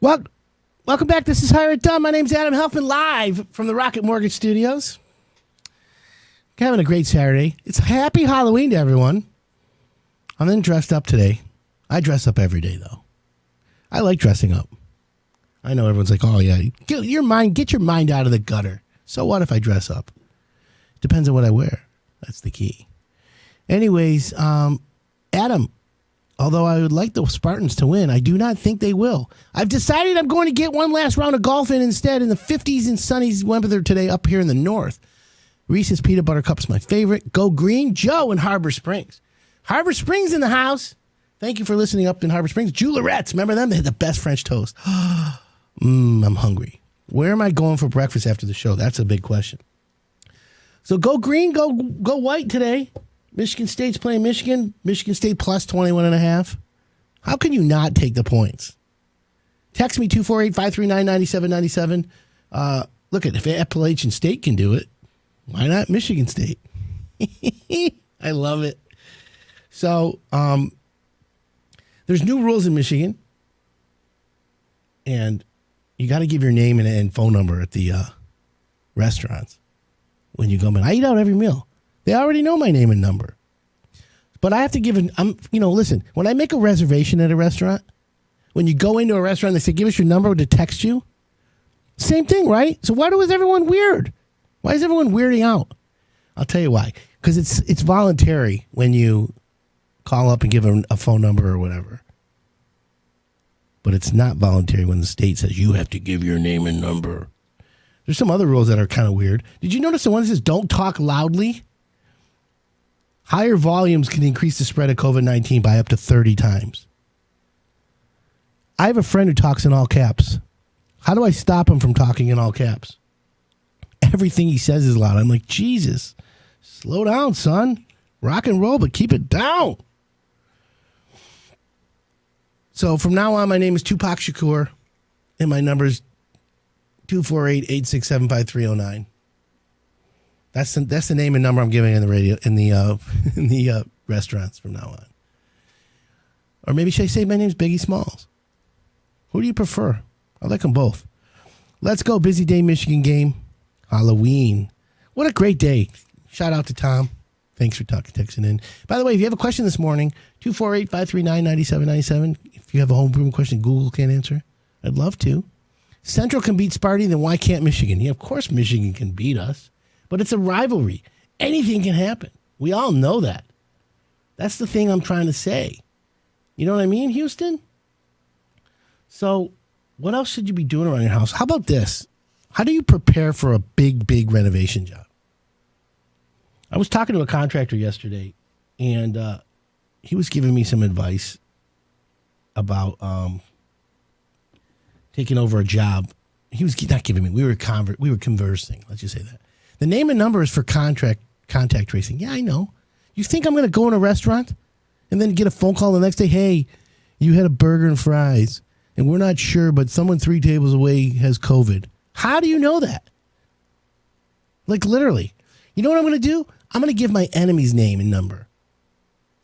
Well, welcome back. This is Hire It Done. My name's Adam Helfman, live from the Rocket Mortgage Studios. Having a great Saturday. It's happy Halloween to everyone. I'm then dressed up today. I dress up every day, though. I like dressing up. I know everyone's like, oh, yeah, get your mind out of the gutter. So what if I dress up? Depends on what I wear. That's the key. Anyways, Adam, although I would like the Spartans to win, I do not think they will. I've decided I'm going to get one last round of golf in instead in the 50s and sunny weather today up here in the north. Reese's Peanut Butter Cup is my favorite. Go Green. Joe in Harbor Springs. Harbor Springs in the house. Thank you for listening up in Harbor Springs. Julerette's, remember them? They had the best French toast. I'm hungry. Where am I going for breakfast after the show? That's a big question. So go Green, go white today. Michigan State's playing Michigan. Michigan State plus 21.5. How can you not take the points? Text me 248-539-9797. Look, if Appalachian State can do it, why not Michigan State? I love it. So there's new rules in Michigan, and you got to give your name and phone number at the restaurants when you go in. I eat out every meal. They already know my name and number. But I have to give listen, when I make a reservation at a restaurant, when you go into a restaurant, they say, give us your number to text you. Same thing, right? So why is everyone weird? Why is everyone weirding out? I'll tell you why. Because it's voluntary when you call up and give them a phone number or whatever. But it's not voluntary when the state says you have to give your name and number. There's some other rules that are kind of weird. Did you notice the one that says don't talk loudly? Higher volumes can increase the spread of COVID-19 by up to 30 times. I have a friend who talks in all caps. How do I stop him from talking in all caps? Everything he says is loud. I'm like, Jesus, slow down, son. Rock and roll, but keep it down. So from now on, my name is Tupac Shakur, and my number is 248-867-5309. That's the name and number I'm giving in the radio in the restaurants from now on. Or maybe should I say my name's Biggie Smalls? Who do you prefer? I like them both. Let's go. Busy day, Michigan game. Halloween. What a great day. Shout out to Tom. Thanks for texting in. By the way, if you have a question this morning, 248-539-9797. If you have a home improvement question Google can't answer, I'd love to. Central can beat Sparty, then why can't Michigan? Yeah, of course Michigan can beat us. But it's a rivalry. Anything can happen. We all know that. That's the thing I'm trying to say. You know what I mean, Houston? So what else should you be doing around your house? How about this? How do you prepare for a big, big renovation job? I was talking to a contractor yesterday, and he was giving me some advice about taking over a job. He was not giving me. We were conversing. Let's just say that. The name and number is for contact tracing. Yeah, I know. You think I'm going to go in a restaurant and then get a phone call the next day? Hey, you had a burger and fries, and we're not sure, but someone 3 tables away has COVID. How do you know that? Like literally. You know what I'm going to do? I'm going to give my enemy's name and number.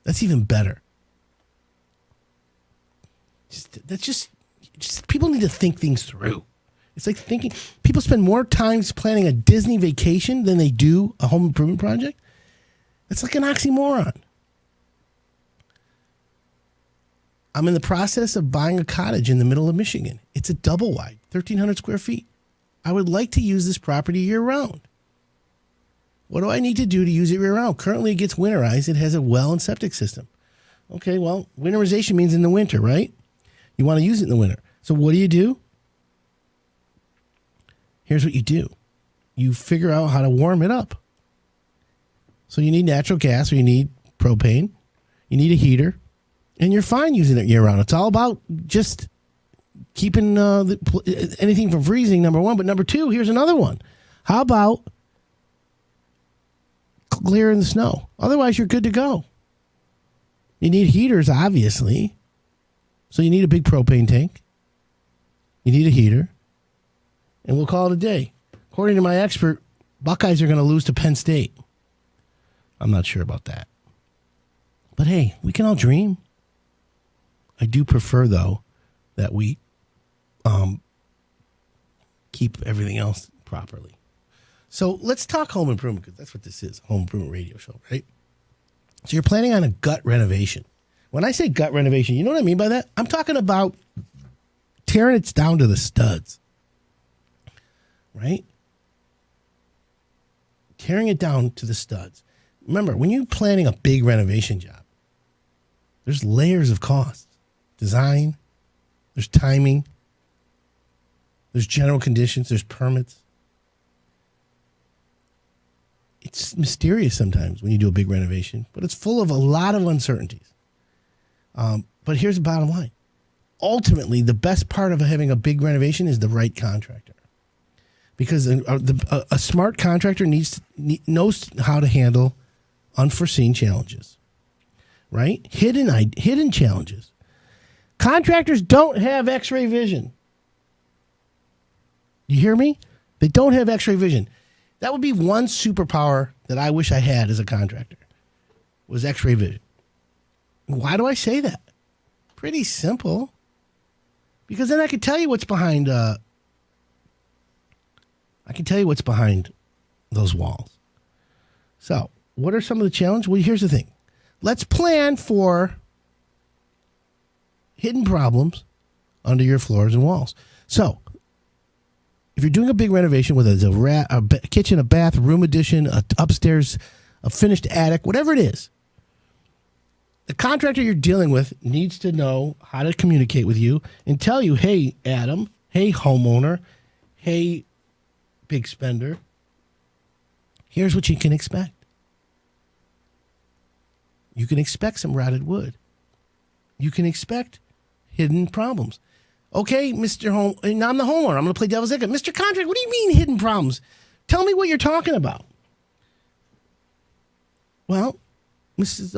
That's even better. Just people need to think things through. It's like thinking people spend more time planning a Disney vacation than they do a home improvement project. It's like an oxymoron. I'm in the process of buying a cottage in the middle of Michigan. It's a double wide, 1,300 square feet. I would like to use this property year round. What do I need to do to use it year round? Currently, it gets winterized. It has a well and septic system. Okay, well, winterization means in the winter, right? You want to use it in the winter. So what do? Here's what you do. You figure out how to warm it up. So you need natural gas or you need propane. You need a heater. And you're fine using it year round. It's all about just keeping anything from freezing, number one. But number two, here's another one. How about clearing the snow? Otherwise, you're good to go. You need heaters, obviously. So you need a big propane tank. You need a heater. And we'll call it a day. According to my expert, Buckeyes are going to lose to Penn State. I'm not sure about that. But hey, we can all dream. I do prefer, though, that we keep everything else properly. So let's talk home improvement, because that's what this is, home improvement radio show, right? So you're planning on a gut renovation. When I say gut renovation, you know what I mean by that? I'm talking about tearing it down to the studs, right? Tearing it down to the studs. Remember, when you're planning a big renovation job, there's layers of costs. Design, there's timing, there's general conditions, there's permits. It's mysterious sometimes when you do a big renovation, but it's full of a lot of uncertainties. But here's the bottom line. Ultimately, the best part of having a big renovation is the right contractor. Because a smart contractor knows how to handle unforeseen challenges, right? Hidden challenges. Contractors don't have X-ray vision. You hear me? They don't have x-ray vision. That would be one superpower that I wish I had as a contractor, was x-ray vision. Why do I say that? Pretty simple. Because then I could tell you what's behind those walls. So, what are some of the challenges? Well, here's the thing. Let's plan for hidden problems under your floors and walls. So, if you're doing a big renovation, whether it's a kitchen, a bath, a room addition, a upstairs, a finished attic, whatever it is, the contractor you're dealing with needs to know how to communicate with you and tell you, hey, Adam, hey, homeowner, hey, big spender, here's what you can expect. You can expect some rotted wood. You can expect hidden problems. Okay, Mr. Home, and I'm the homeowner. I'm going to play devil's advocate. Mr. Contractor, what do you mean hidden problems? Tell me what you're talking about. Well, Mrs.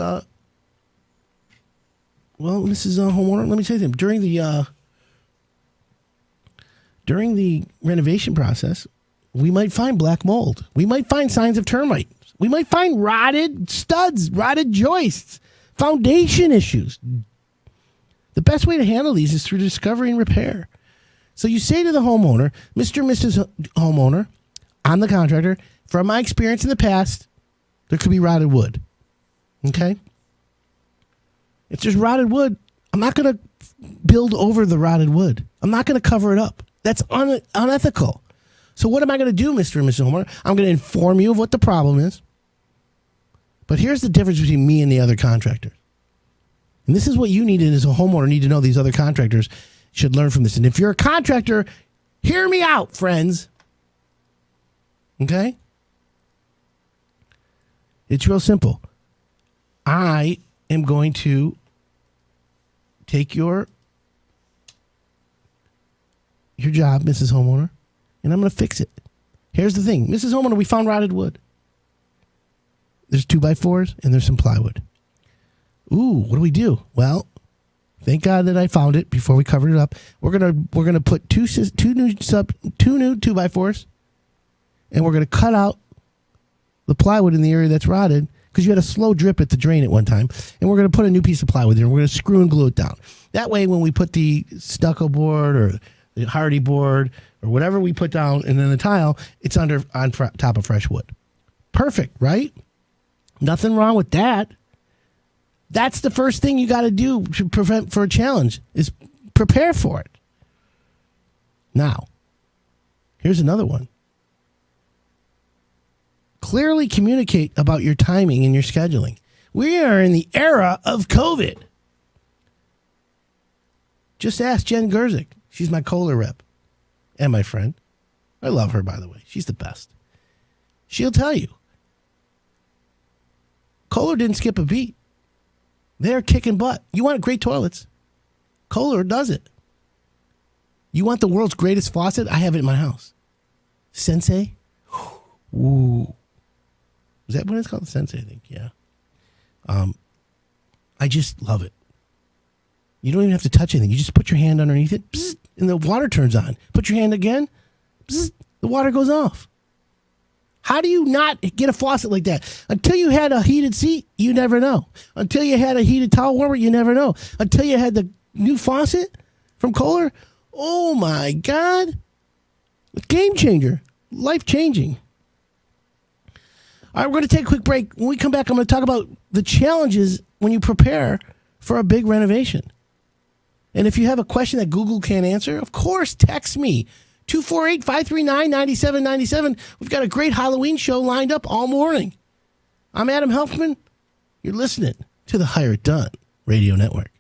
Homeowner, let me say something. During the renovation process, we might find black mold. We might find signs of termites. We might find rotted studs, rotted joists, foundation issues. The best way to handle these is through discovery and repair. So you say to the homeowner, Mr. and Mrs. Homeowner, I'm the contractor. From my experience in the past, there could be rotted wood. Okay? If there's rotted wood, I'm not going to build over the rotted wood. I'm not going to cover it up. That's unethical. So what am I going to do, Mr. and Mrs. Homeowner? I'm going to inform you of what the problem is. But here's the difference between me and the other contractors. And this is what you need as a homeowner need to know. These other contractors should learn from this. And if you're a contractor, hear me out, friends. Okay? It's real simple. I am going to take your job, Mrs. Homeowner, and I'm going to fix it. Here's the thing. Mrs. Homeowner, we found rotted wood. There's 2x4s and there's some plywood. Ooh, what do we do? Well, thank God that I found it before we covered it up. We're gonna put two new 2x4s, and we're gonna cut out the plywood in the area that's rotted because you had a slow drip at the drain at one time, and we're gonna put a new piece of plywood there. And we're gonna screw and glue it down. That way, when we put the stucco board or the hardy board or whatever we put down, and then the tile, it's on top of fresh wood. Perfect, right? Nothing wrong with that. That's the first thing you got to do to prevent for a challenge is prepare for it. Now, here's another one. Clearly communicate about your timing and your scheduling. We are in the era of COVID. Just ask Jen Gerzik. She's my Kohler rep and my friend. I love her, by the way. She's the best. She'll tell you. Kohler didn't skip a beat. They're kicking butt. You want great toilets? Kohler does it. You want the world's greatest faucet? I have it in my house. Sensei? Ooh. Is that what it's called? Sensei, I think. Yeah. I just love it. You don't even have to touch anything. You just put your hand underneath it, bzz, and the water turns on. Put your hand again, bzz, the water goes off. How do you not get a faucet like that? Until you had a heated seat, you never know. Until you had a heated towel warmer, you never know. Until you had the new faucet from Kohler, oh my God. Game changer. Life changing. All right, we're going to take a quick break. When we come back, I'm going to talk about the challenges when you prepare for a big renovation. And if you have a question that Google can't answer, of course, text me. 248-539-9797. We've got a great Halloween show lined up all morning. I'm Adam Helfman. You're listening to the Hire It Done Radio Network.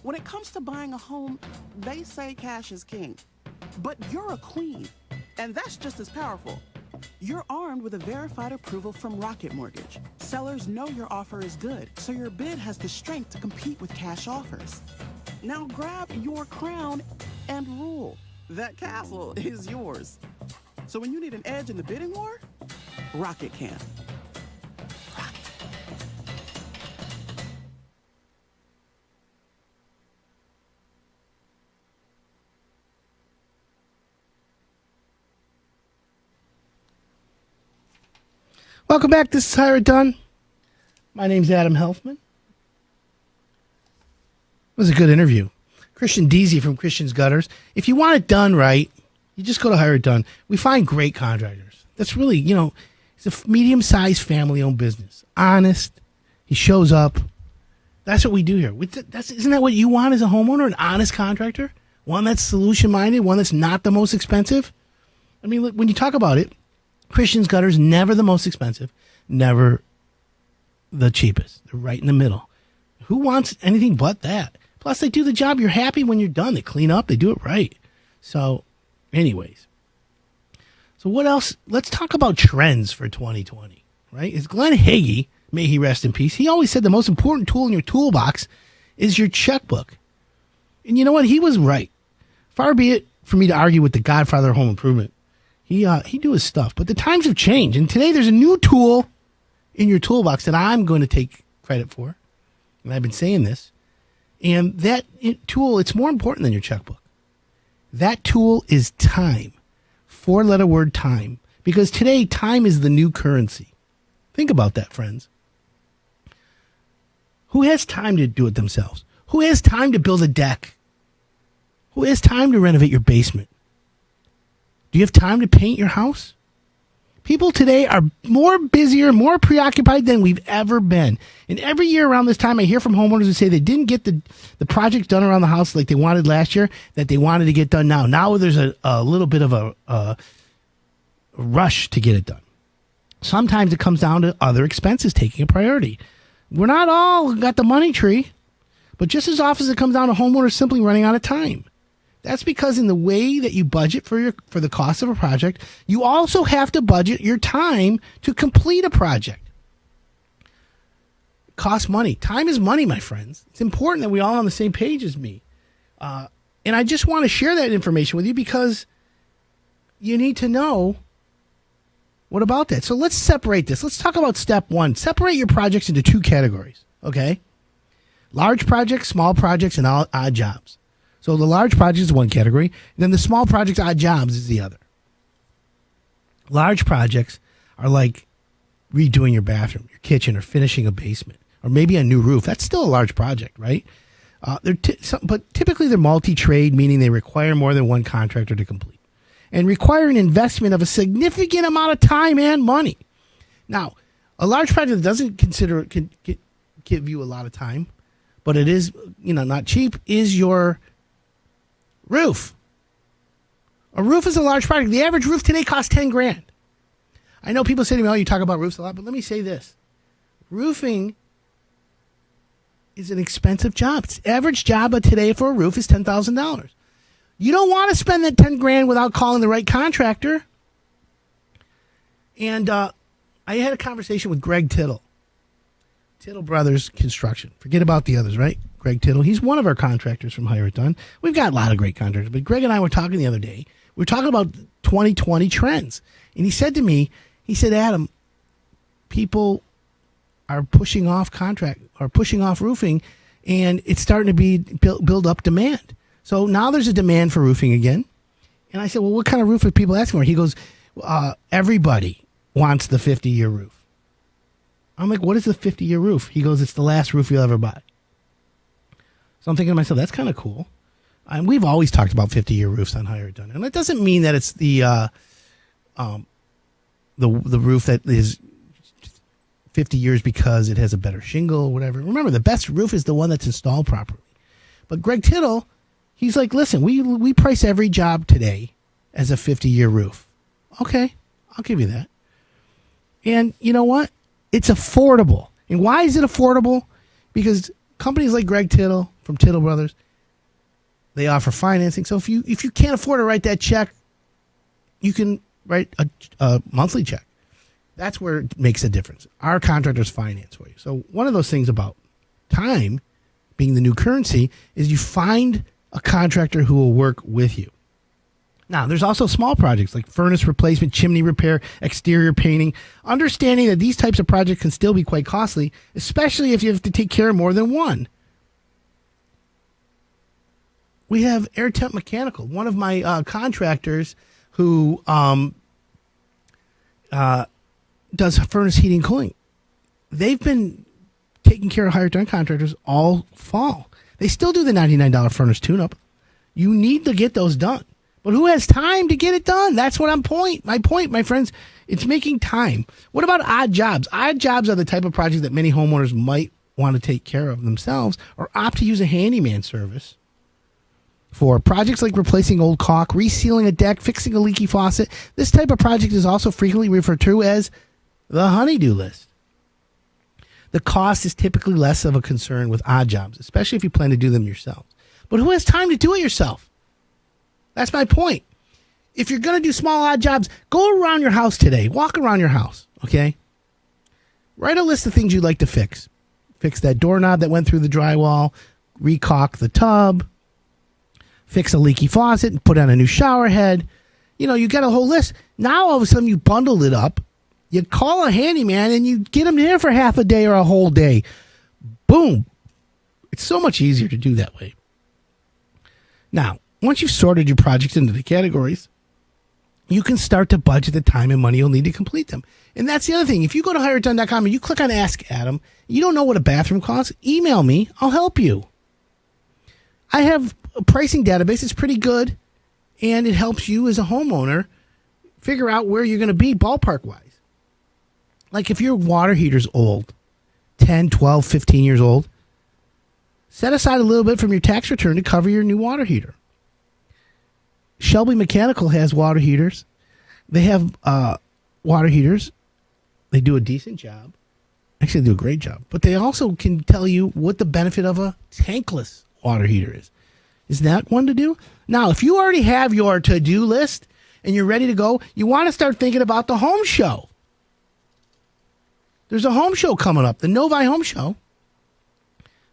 When it comes to buying a home, they say cash is king. But you're a queen, and that's just as powerful. You're armed with a verified approval from Rocket Mortgage. Sellers know your offer is good, so your bid has the strength to compete with cash offers. Now grab your crown and rule. that castle is yours. So when you need an edge in the bidding war, Rocket can. Welcome back. This is Hire It Done. My name's Adam Helfman. It was a good interview. Christian Deasy from Christian's Gutters. If you want it done right, you just go to Hire It Done. We find great contractors. That's really, it's a medium-sized family-owned business. Honest. He shows up. That's what we do here. Isn't that what you want as a homeowner? An honest contractor? One that's solution-minded? One that's not the most expensive? I mean, look, when you talk about it, Christian's Gutters, never the most expensive, never the cheapest. They're right in the middle. Who wants anything but that? Plus, they do the job. You're happy when you're done. They clean up. They do it right. So, anyways. So, what else? Let's talk about trends for 2020, right? It's Glenn Hagee, may he rest in peace. He always said the most important tool in your toolbox is your checkbook. And you know what? He was right. Far be it for me to argue with the godfather of home improvement. He do his stuff, but the times have changed, and today there's a new tool in your toolbox that I'm going to take credit for, and I've been saying this. And that tool, it's more important than your checkbook. That tool is time, 4-letter word time, because today time is the new currency. Think about that, friends. Who has time to do it themselves? Who has time to build a deck? Who has time to renovate your basement? Do you have time to paint your house? People today are more busier, more preoccupied than we've ever been. And every year around this time, I hear from homeowners who say they didn't get the projects done around the house like they wanted last year, that they wanted to get done now. Now there's a little bit of a rush to get it done. Sometimes it comes down to other expenses taking a priority. We're not all got the money tree, but just as often as it comes down to homeowners simply running out of time. That's because in the way that you budget for the cost of a project, you also have to budget your time to complete a project. It costs money. Time is money, my friends. It's important that we all on the same page as me. And I just want to share that information with you because you need to know what about that. So let's separate this. Let's talk about step one. Separate your projects into 2 categories, okay? Large projects, small projects, and odd jobs. So the large projects is one category, and then the small projects, odd jobs, is the other. Large projects are like redoing your bathroom, your kitchen, or finishing a basement, or maybe a new roof. That's still a large project, right? But typically they're multi-trade, meaning they require more than one contractor to complete, and require an investment of a significant amount of time and money. Now, a large project doesn't give you a lot of time, but it is, not cheap, is your roof. A roof is a large project. The average roof today costs $10,000. I know people say to me, "Oh, you talk about roofs a lot," but let me say this: roofing is an expensive job. The average job today for a roof is $10,000. You don't want to spend that $10,000 without calling the right contractor. And I had a conversation with Greg Tittle Brothers Construction. Forget about the others, right? Greg Tittle. He's one of our contractors from Hire It Done. We've got a lot of great contractors, but Greg and I were talking the other day. We were talking about 2020 trends. And he said to me, Adam, people are pushing off roofing, and it's starting to be build up demand. So now there's a demand for roofing again. And I said, well, what kind of roof are people asking for? He goes, everybody wants the 50-year roof. I'm like, what is the 50-year roof? He goes, it's the last roof you'll ever buy. So I'm thinking to myself, that's kind of cool. And we've always talked about 50-year roofs on Hire It Done. And that doesn't mean that it's the roof that is 50 years because it has a better shingle or whatever. Remember, the best roof is the one that's installed properly. But Greg Tittle, he's like, listen, we price every job today as a 50-year roof. Okay, I'll give you that. And you know what? It's affordable. And why is it affordable? Because companies like Greg Tittle from Tittle Brothers, they offer financing. So if you can't afford to write that check, you can write a monthly check. That's where it makes a difference. Our contractors finance for you. So one of those things about time being the new currency is you find a contractor who will work with you. Now, there's also small projects like furnace replacement, chimney repair, exterior painting. Understanding that these types of projects can still be quite costly, especially if you have to take care of more than one. We have Air Temp Mechanical, one of my contractors who does furnace heating and cooling. They've been taking care of Higher Done contractors all fall. They still do the $99 furnace tune-up. You need to get those done. But who has time to get it done? That's what my point, my friends. It's making time. What about odd jobs? Odd jobs are the type of projects that many homeowners might want to take care of themselves or opt to use a handyman service for. Projects like replacing old caulk, resealing a deck, fixing a leaky faucet. This type of project is also frequently referred to as the honey-do list. The cost is typically less of a concern with odd jobs, especially if you plan to do them yourself. But who has time to do it yourself? That's my point. If you're going to do small odd jobs, go around your house today. Walk around your house, okay? Write a list of things you'd like to fix. Fix that doorknob that went through the drywall, recaulk the tub, fix a leaky faucet, and put on a new shower head. You know, you got a whole list. Now, all of a sudden, you bundle it up. You call a handyman, and you get him there for half a day or a whole day. Boom. It's so much easier to do that way. Now, once you've sorted your projects into the categories, you can start to budget the time and money you'll need to complete them. And that's the other thing. If you go to HireItDone.com and you click on Ask Adam, you don't know what a bathroom costs, email me. I'll help you. I have a pricing database. It's pretty good, and it helps you as a homeowner figure out where you're going to be ballpark-wise. Like if your water heater's old, 10, 12, 15 years old, set aside a little bit from your tax return to cover your new water heater. Shelby Mechanical has water heaters. They have water heaters. They do a decent job. Actually, they do a great job. But they also can tell you what the benefit of a tankless water heater is. Is that one to do? Now, if you already have your to-do list and you're ready to go, you want to start thinking about the home show. There's a home show coming up, the Novi Home Show.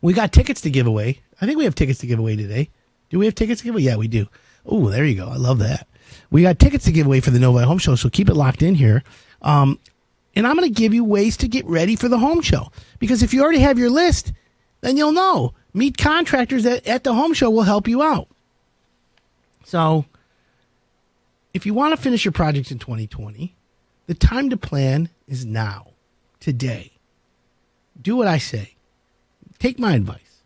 We got tickets to give away. I think we have tickets to give away today. Do we have tickets to give away? Yeah, we do. Oh, there you go. I love that. We got tickets to give away for the Novi Home Show, so keep it locked in here. And I'm going to give you ways to get ready for the home show. Because if you already have your list, then you'll know. Meet contractors at the home show will help you out. So, if you want to finish your project in 2020, the time to plan is now, today. Do what I say. Take my advice.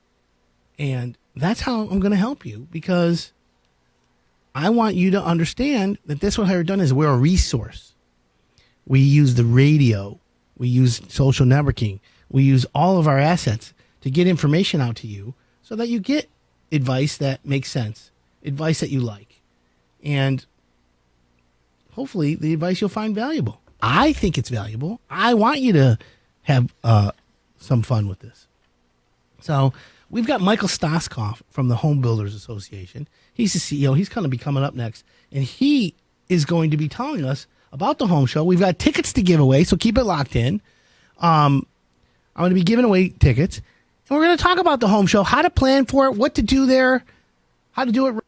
And that's how I'm going to help you, because I want you to understand that this what Higher Done is. We're a resource. We use the radio. We use social networking. We use all of our assets to get information out to you so that you get advice that makes sense, advice that you like. And hopefully the advice you'll find valuable. I think it's valuable. I want you to have some fun with this. So we've got Michael Stoskoff from the Home Builders Association. He's the CEO. He's going to be coming up next. And he is going to be telling us about the home show. We've got tickets to give away, so keep it locked in. I'm going to be giving away tickets. And we're going to talk about the home show, how to plan for it, what to do there, how to do it.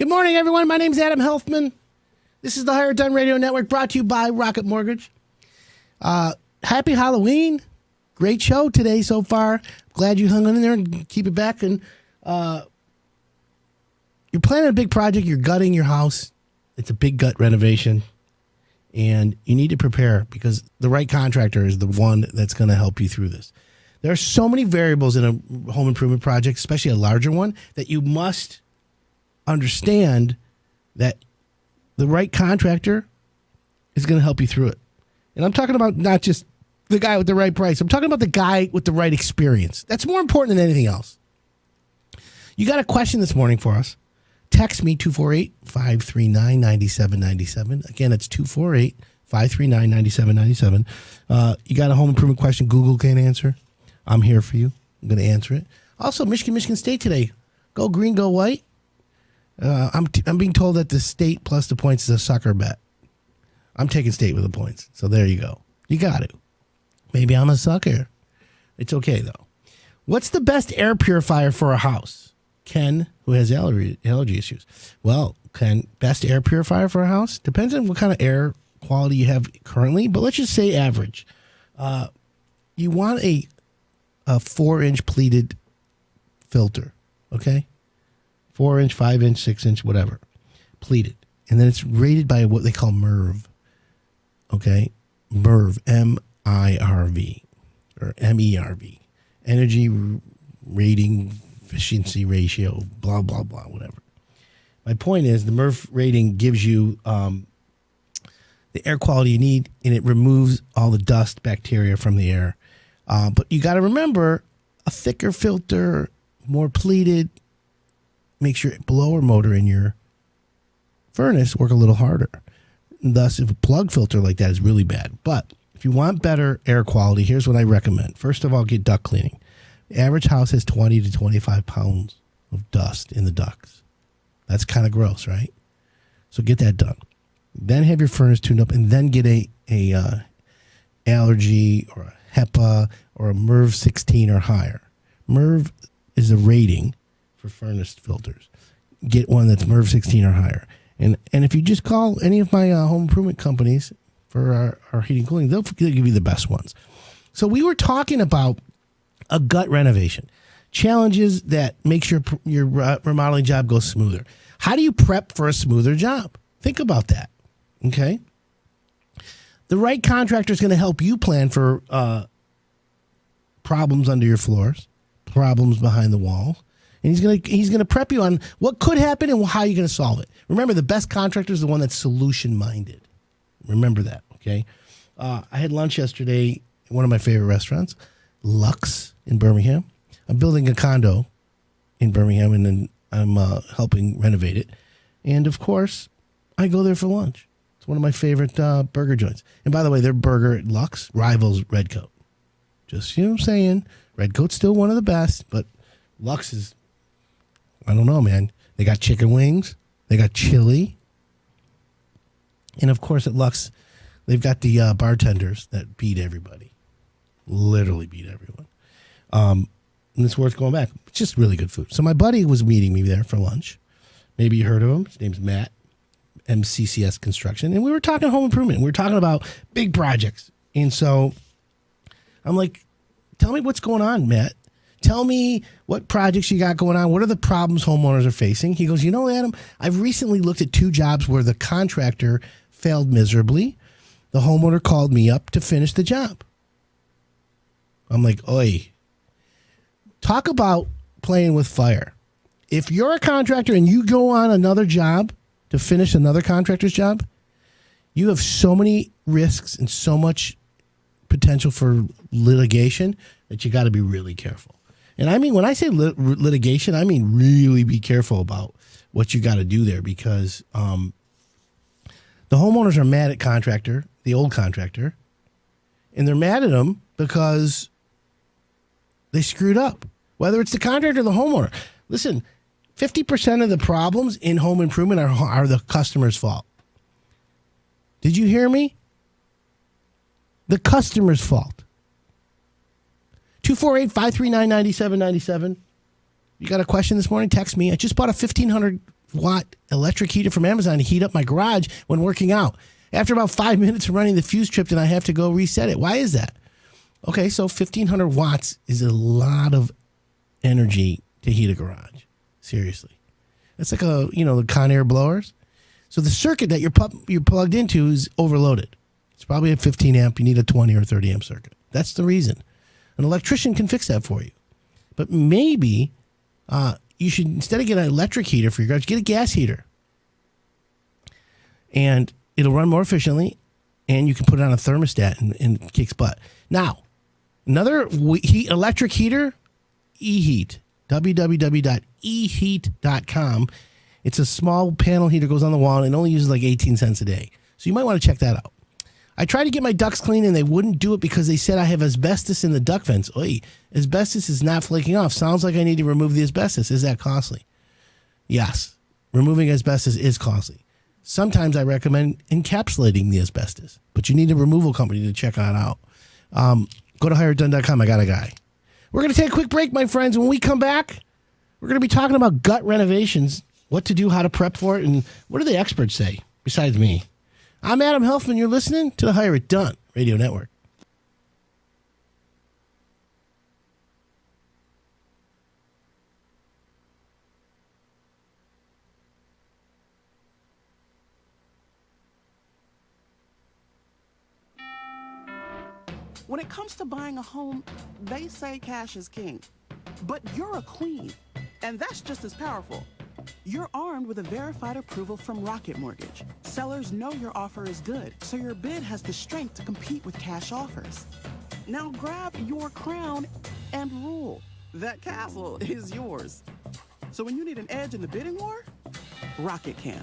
Good morning, everyone. My name's Adam Helfman. This is the Higher Done Radio Network, brought to you by Rocket Mortgage. Happy Halloween. Great show today so far. Glad you hung in there and keep it back. And you're planning a big project. You're gutting your house. It's a big gut renovation. And you need to prepare because the right contractor is the one that's going to help you through this. There are so many variables in a home improvement project, especially a larger one, that you must understand that the right contractor is going to help you through it. And I'm talking about not just the guy with the right price. I'm talking about the guy with the right experience. That's more important than anything else. You got a question this morning for us. Text me 248-539-9797. Again, it's 248-539-9797. You got a home improvement question Google can't answer? I'm here for you. I'm going to answer it. Also, Michigan State today. Go green, go white. I'm being told that the state plus the points is a sucker bet. I'm taking state with the points. So there you go. You got it. Maybe I'm a sucker. It's okay, though. What's the best air purifier for a house? Ken, who has allergy issues. Well, Ken, best air purifier for a house? Depends on what kind of air quality you have currently, but let's just say average. You want a 4-inch pleated filter, okay? 4-inch, 5-inch, 6-inch, whatever, pleated. And then it's rated by what they call MERV, okay? MERV, M-I-R-V, or M-E-R-V, energy rating efficiency ratio, blah, blah, blah, whatever. My point is the MERV rating gives you the air quality you need, and it removes all the dust, bacteria from the air. But you got to remember, a thicker filter, more pleated, makes your blower motor in your furnace work a little harder. And thus, if a plug filter like that is really bad. But if you want better air quality, here's what I recommend. First of all, get duct cleaning. The average house has 20 to 25 pounds of dust in the ducts. That's kind of gross, right? So get that done. Then have your furnace tuned up, and then get a allergy or a HEPA or a MERV 16 or higher. MERV is a rating for furnace filters. Get one that's MERV 16 or higher. And if you just call any of my home improvement companies for our heating and cooling, they'll give you the best ones. So we were talking about a gut renovation, challenges that makes your remodeling job go smoother. How do you prep for a smoother job? Think about that, okay? The right contractor is going to help you plan for problems under your floors, problems behind the wall, and he's going to prep you on what could happen and how you're going to solve it. Remember, the best contractor is the one that's solution minded. Remember that, okay? I had lunch yesterday at one of my favorite restaurants, Lux in Birmingham. I'm building a condo in Birmingham, and then I'm helping renovate it. And of course, I go there for lunch. It's one of my favorite burger joints. And by the way, their burger at Lux rivals Red Coat. Just, you know what I'm saying? Red Coat's still one of the best, but Lux is, I don't know, man. They got chicken wings. They got chili. And of course, at Lux, they've got the bartenders that beat everybody. Literally beat everyone. And it's worth going back. It's just really good food. So my buddy was meeting me there for lunch. Maybe you heard of him. His name's Matt, MCCS Construction. And we were talking home improvement. We were talking about big projects. And so I'm like, tell me what's going on, Matt. Tell me what projects you got going on. What are the problems homeowners are facing? He goes, you know, Adam, I've recently looked at 2 jobs where the contractor failed miserably. The homeowner called me up to finish the job. I'm like, oi. Talk about playing with fire. If you're a contractor and you go on another job to finish another contractor's job, you have so many risks and so much potential for litigation that you got to be really careful. And I mean, when I say litigation, I mean really be careful about what you got to do there, because the homeowners are mad at contractor, the old contractor, and they're mad at him because they screwed up. Whether it's the contractor or the homeowner. Listen, 50% of the problems in home improvement are the customer's fault. Did you hear me? The customer's fault. 248-539-9797. You got a question this morning? Text me. I just bought a 1,500 watt electric heater from Amazon to heat up my garage when working out. After about 5 minutes of running, the fuse tripped and I have to go reset it. Why is that? Okay, so 1,500 watts is a lot of energy to heat a garage. Seriously. It's like the Conair blowers. So the circuit that you're plugged into is overloaded. It's probably a 15 amp. You need a 20 or 30 amp circuit. That's the reason. An electrician can fix that for you. But maybe you should, instead of get an electric heater for your garage, get a gas heater. And it'll run more efficiently, and you can put it on a thermostat and it kicks butt. Now, another electric heater, eHeat, www.eheat.com. It's a small panel heater, goes on the wall, and it only uses like 18 cents a day. So you might want to check that out. I tried to get my ducts clean, and they wouldn't do it because they said I have asbestos in the duct vents. Oy, asbestos is not flaking off. Sounds like I need to remove the asbestos. Is that costly? Yes. Removing asbestos is costly. Sometimes I recommend encapsulating the asbestos, but you need a removal company to check that out. Go to hireitdone.com. I got a guy. We're going to take a quick break, my friends. When we come back, we're going to be talking about gut renovations, what to do, how to prep for it, and what do the experts say besides me? I'm Adam Helfman. You're listening to the Hire It Done Radio Network. When it comes to buying a home, they say cash is king. But you're a queen, and that's just as powerful. You're armed with a verified approval from Rocket Mortgage. Sellers know your offer is good, so your bid has the strength to compete with cash offers. Now grab your crown and rule. That castle is yours. So when you need an edge in the bidding war, Rocket can.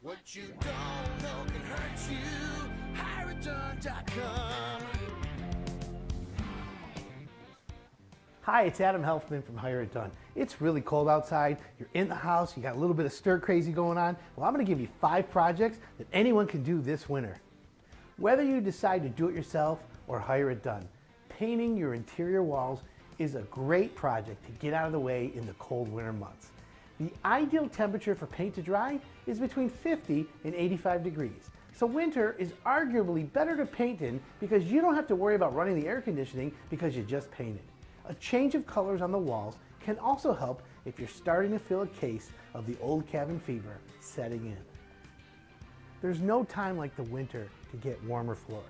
What you don't know can hurt you. HireItDone.com. Hi, it's Adam Helfman from Hire It Done. It's really cold outside. You're in the house. You got a little bit of stir crazy going on. Well, I'm going to give you 5 projects that anyone can do this winter. Whether you decide to do it yourself or hire it done, painting your interior walls is a great project to get out of the way in the cold winter months. The ideal temperature for paint to dry is between 50 and 85 degrees. So winter is arguably better to paint in because you don't have to worry about running the air conditioning because you just painted. A change of colors on the walls can also help if you're starting to feel a case of the old cabin fever setting in. There's no time like the winter to get warmer floors.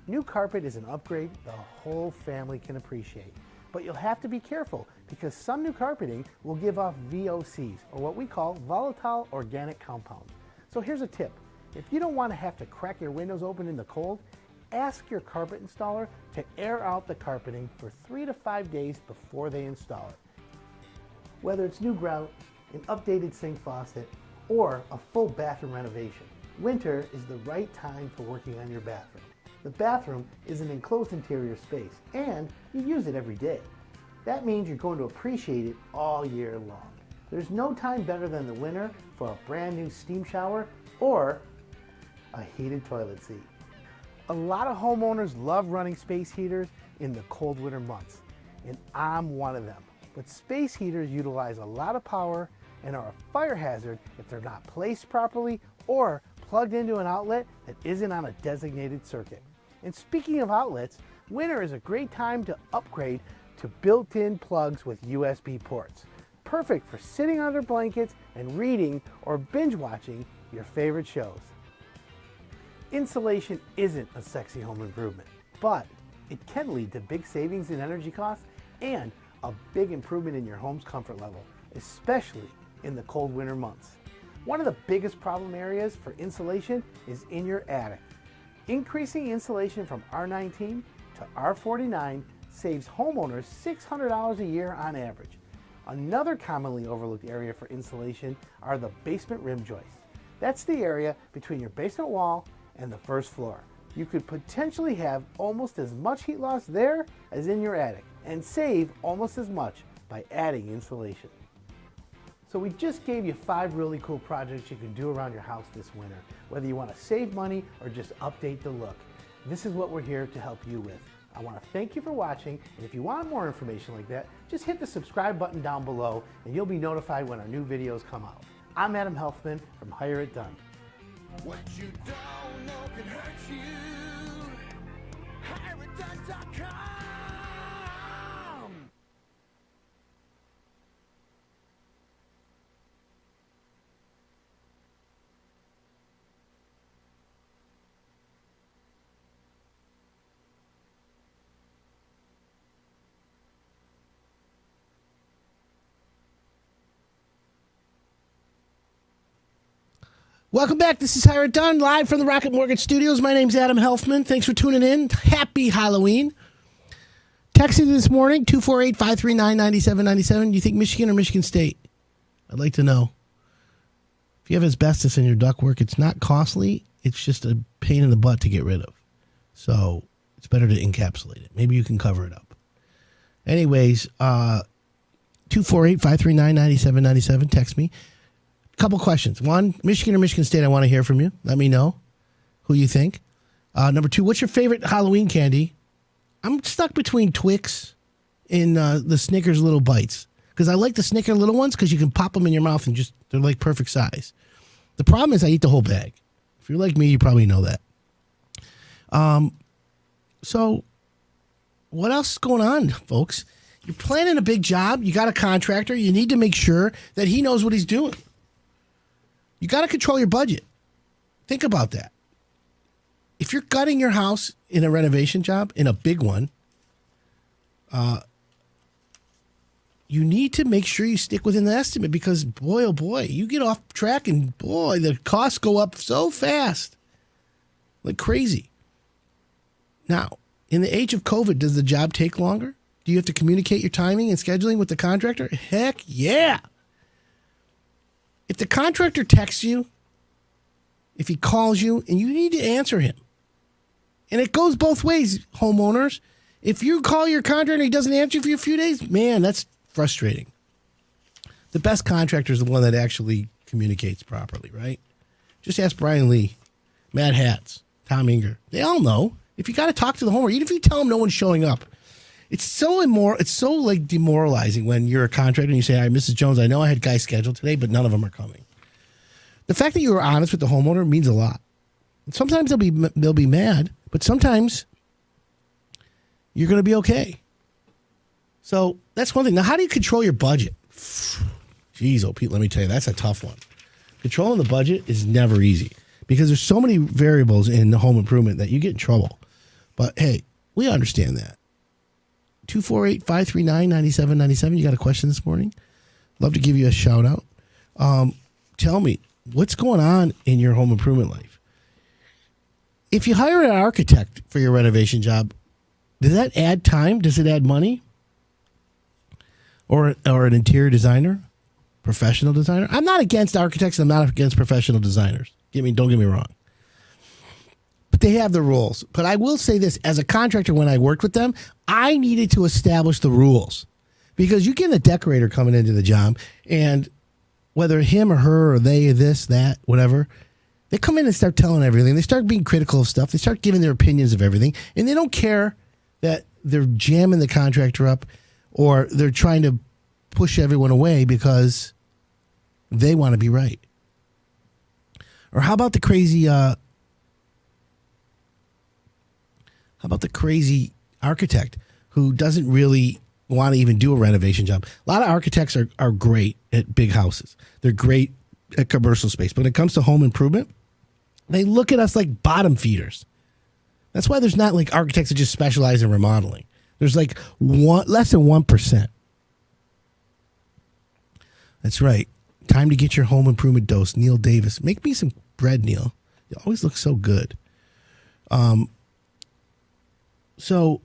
New carpet is an upgrade the whole family can appreciate. But you'll have to be careful because some new carpeting will give off VOCs, or what we call volatile organic compounds. So here's a tip. If you don't want to have to crack your windows open in the cold, ask your carpet installer to air out the carpeting for 3 to 5 days before they install it. Whether it's new grout, an updated sink faucet, or a full bathroom renovation, winter is the right time for working on your bathroom. The bathroom is an enclosed interior space, and you use it every day. That means you're going to appreciate it all year long. There's no time better than the winter for a brand new steam shower or a heated toilet seat. A lot of homeowners love running space heaters in the cold winter months, and I'm one of them. But space heaters utilize a lot of power and are a fire hazard if they're not placed properly or plugged into an outlet that isn't on a designated circuit. And speaking of outlets, winter is a great time to upgrade to built-in plugs with USB ports. Perfect for sitting under blankets and reading or binge watching your favorite shows. Insulation isn't a sexy home improvement, but it can lead to big savings in energy costs and a big improvement in your home's comfort level, especially in the cold winter months. One of the biggest problem areas for insulation is in your attic. Increasing insulation from R19 to R49 saves homeowners $600 a year on average. Another commonly overlooked area for insulation are the basement rim joists. That's the area between your basement wall and the first floor. You could potentially have almost as much heat loss there as in your attic and save almost as much by adding insulation. So we just gave you 5 really cool projects you can do around your house this winter, whether you want to save money or just update the look. This is what we're here to help you with. I want to thank you for watching, and if you want more information like that, just hit the subscribe button down below and you'll be notified when our new videos come out. I'm Adam Helfman from Hire It Done. What you don't know can hurt you. HireItDone.com. Welcome back. This is Hire It Done, live from the Rocket Mortgage Studios. My name's Adam Helfman. Thanks for tuning in. Happy Halloween. Texted this morning, 248-539-9797. Do you think Michigan or Michigan State? I'd like to know. If you have asbestos in your ductwork, it's not costly. It's just a pain in the butt to get rid of. So it's better to encapsulate it. Maybe you can cover it up. Anyways, 248-539-9797. Text me. Couple questions. One, Michigan or Michigan State, I want to hear from you. Let me know who you think. Number 2, what's your favorite Halloween candy? I'm stuck between Twix and the Snickers Little Bites. Because I like the Snicker little ones because you can pop them in your mouth and just, they're like perfect size. The problem is I eat the whole bag. If you're like me, you probably know that. So what else is going on, folks? You're planning a big job. You got a contractor. You need to make sure that he knows what he's doing. You got to control your budget. Think about that. If you're gutting your house in a renovation job, in a big one, you need to make sure you stick within the estimate because, boy, oh boy, you get off track and, boy, the costs go up so fast. Like crazy. Now, in the age of COVID, does the job take longer? Do you have to communicate your timing and scheduling with the contractor? Heck yeah. If the contractor texts you, if he calls you, and you need to answer him. And it goes both ways, homeowners. If you call your contractor and he doesn't answer you for a few days, man, that's frustrating. The best contractor is the one that actually communicates properly, right? Just ask Brian Lee, Matt Hatz, Tom Inger. They all know. If you got to talk to the homeowner, even if you tell them no one's showing up, it's so immoral. It's so like demoralizing when you're a contractor and you say, "All right, Mrs. Jones, I know I had guys scheduled today, but none of them are coming." The fact that you were honest with the homeowner means a lot. Sometimes they'll be mad, but sometimes you're going to be okay. So that's one thing. Now, how do you control your budget? Jeez, oh Pete, let me tell you, that's a tough one. Controlling the budget is never easy because there's so many variables in the home improvement that you get in trouble. But hey, we understand that. 248-539-9797. You got a question this morning? Love to give you a shout out. Tell me, what's going on in your home improvement life? If you hire an architect for your renovation job, does that add time? Does it add money? Or an interior designer? Professional designer? I'm not against architects. I'm not against professional designers. Don't get me wrong. But they have the rules. But I will say this, as a contractor, when I worked with them, I needed to establish the rules. Because you get a decorator coming into the job, and whether him or her or they or this, that, whatever, they come in and start telling everything. They start being critical of stuff. They start giving their opinions of everything. And they don't care that they're jamming the contractor up or they're trying to push everyone away because they want to be right. Or how about the crazy architect who doesn't really want to even do a renovation job? A lot of architects are great at big houses. They're great at commercial space. But when it comes to home improvement, they look at us like bottom feeders. That's why there's not like architects that just specialize in remodeling. There's like less than 1%. That's right. Time to get your home improvement dose. Neil Davis. Make me some bread, Neil. You always look so good. So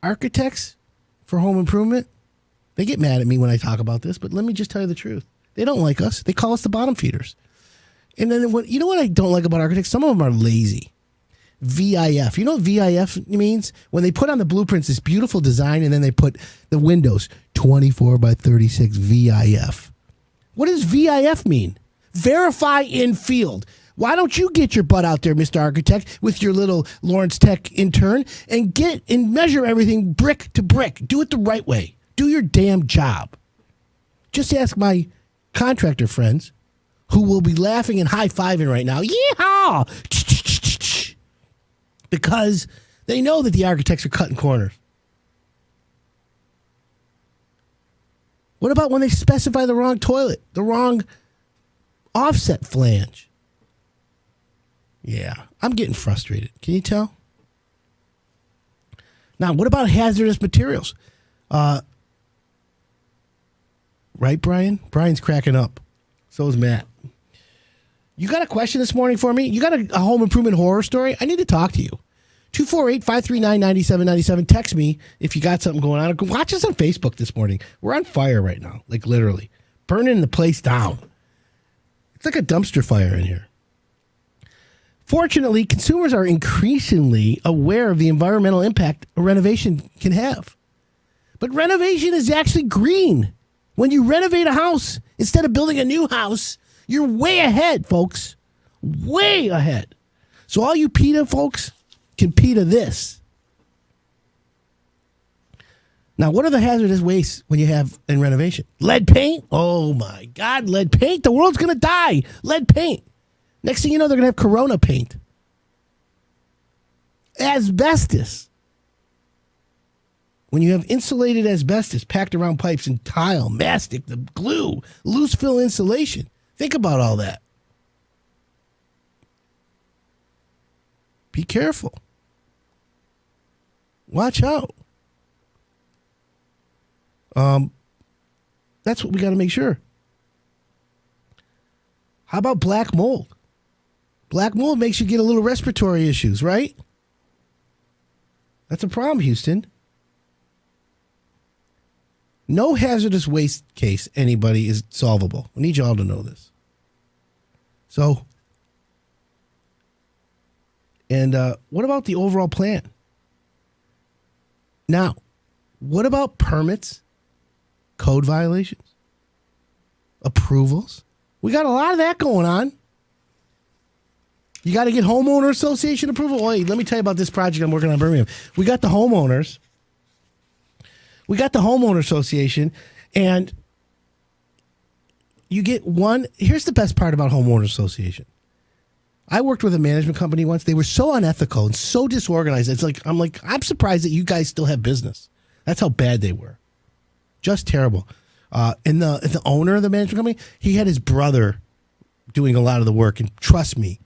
architects for home improvement, they get mad at me when I talk about this, but let me just tell you the truth. They don't like us. They call us the bottom feeders. And then you know what I don't like about architects? Some of them are lazy. VIF. You know what VIF means? When they put on the blueprints this beautiful design and then they put the windows 24 by 36 VIF. What does VIF mean? Verify in field. Why don't you get your butt out there, Mr. Architect, with your little Lawrence Tech intern and get and measure everything brick to brick. Do it the right way. Do your damn job. Just ask my contractor friends who will be laughing and high-fiving right now. Yeehaw! Because they know that the architects are cutting corners. What about when they specify the wrong toilet, the wrong offset flange? Yeah, I'm getting frustrated. Can you tell? Now, what about hazardous materials? Right, Brian? Brian's cracking up. So is Matt. You got a question this morning for me? You got a home improvement horror story? I need to talk to you. 248-539-9797. Text me if you got something going on. Watch us on Facebook this morning. We're on fire right now, like literally. Burning the place down. It's like a dumpster fire in here. Fortunately, consumers are increasingly aware of the environmental impact a renovation can have. But renovation is actually green. When you renovate a house, instead of building a new house, you're way ahead, folks. Way ahead. So all you PETA folks can PETA this. Now, what are the hazardous wastes when you have in renovation? Lead paint? Oh, my God, lead paint. The world's going to die. Lead paint. Next thing you know, they're going to have Corona paint. Asbestos. When you have insulated asbestos packed around pipes and tile, mastic, the glue, loose fill insulation. Think about all that. Be careful. Watch out. That's what we got to make sure. How about black mold? Black mold makes you get a little respiratory issues, right? That's a problem, Houston. No hazardous waste case, anybody, is solvable. We need you all to know this. So, and what about the overall plan? Now, what about permits, code violations, approvals? We got a lot of that going on. You got to get homeowner association approval. Wait, let me tell you about this project I'm working on in Birmingham. We got the homeowners. We got the homeowner association, and you get one. Here's the best part about homeowner association. I worked with a management company once. They were so unethical and so disorganized. I'm surprised that you guys still have business. That's how bad they were. Just terrible. And the owner of the management company, he had his brother doing a lot of the work. And trust me,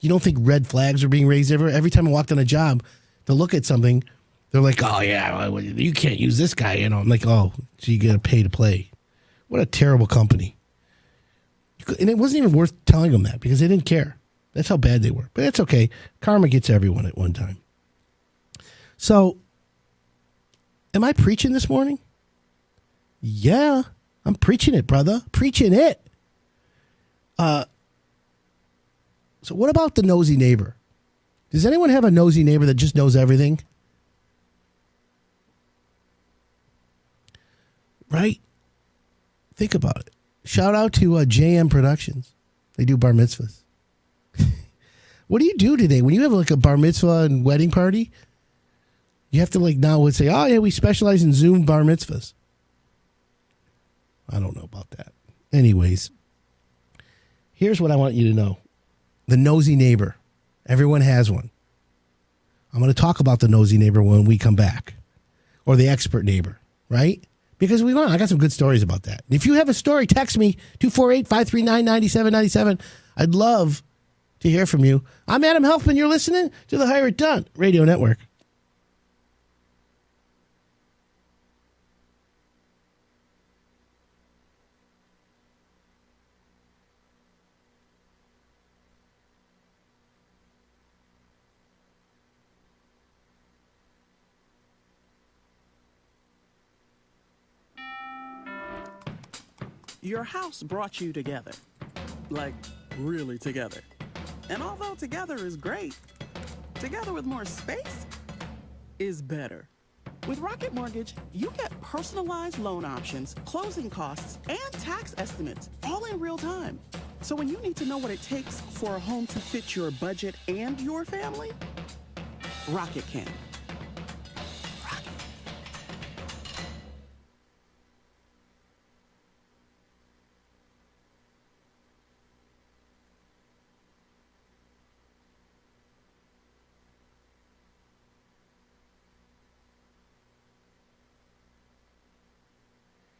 you don't think red flags are being raised ever? Every time I walked on a job to look at something, they're like, oh, yeah, well, you can't use this guy. You know, I'm like, oh, so you got to pay to play. What a terrible company. And it wasn't even worth telling them that because they didn't care. That's how bad they were. But that's okay. Karma gets everyone at one time. So, am I preaching this morning? Yeah, I'm preaching it, brother. Preaching it. So what about the nosy neighbor? Does anyone have a nosy neighbor that just knows everything? Right? Think about it. Shout out to JM Productions. They do bar mitzvahs. What do you do today? When you have like a bar mitzvah and wedding party, you have to like now would say, oh yeah, we specialize in Zoom bar mitzvahs. I don't know about that. Anyways, here's what I want you to know. The nosy neighbor. Everyone has one. I'm going to talk about the nosy neighbor when we come back. Or the expert neighbor, right? Because I got some good stories about that. If you have a story, text me, 248-539-9797. I'd love to hear from you. I'm Adam Helfman. You're listening to the Hire It Done Radio Network. Your house brought you together. Like, really together. And although together is great, together with more space is better. With Rocket Mortgage, you get personalized loan options, closing costs, and tax estimates all in real time. So when you need to know what it takes for a home to fit your budget and your family, Rocket can. Rocket.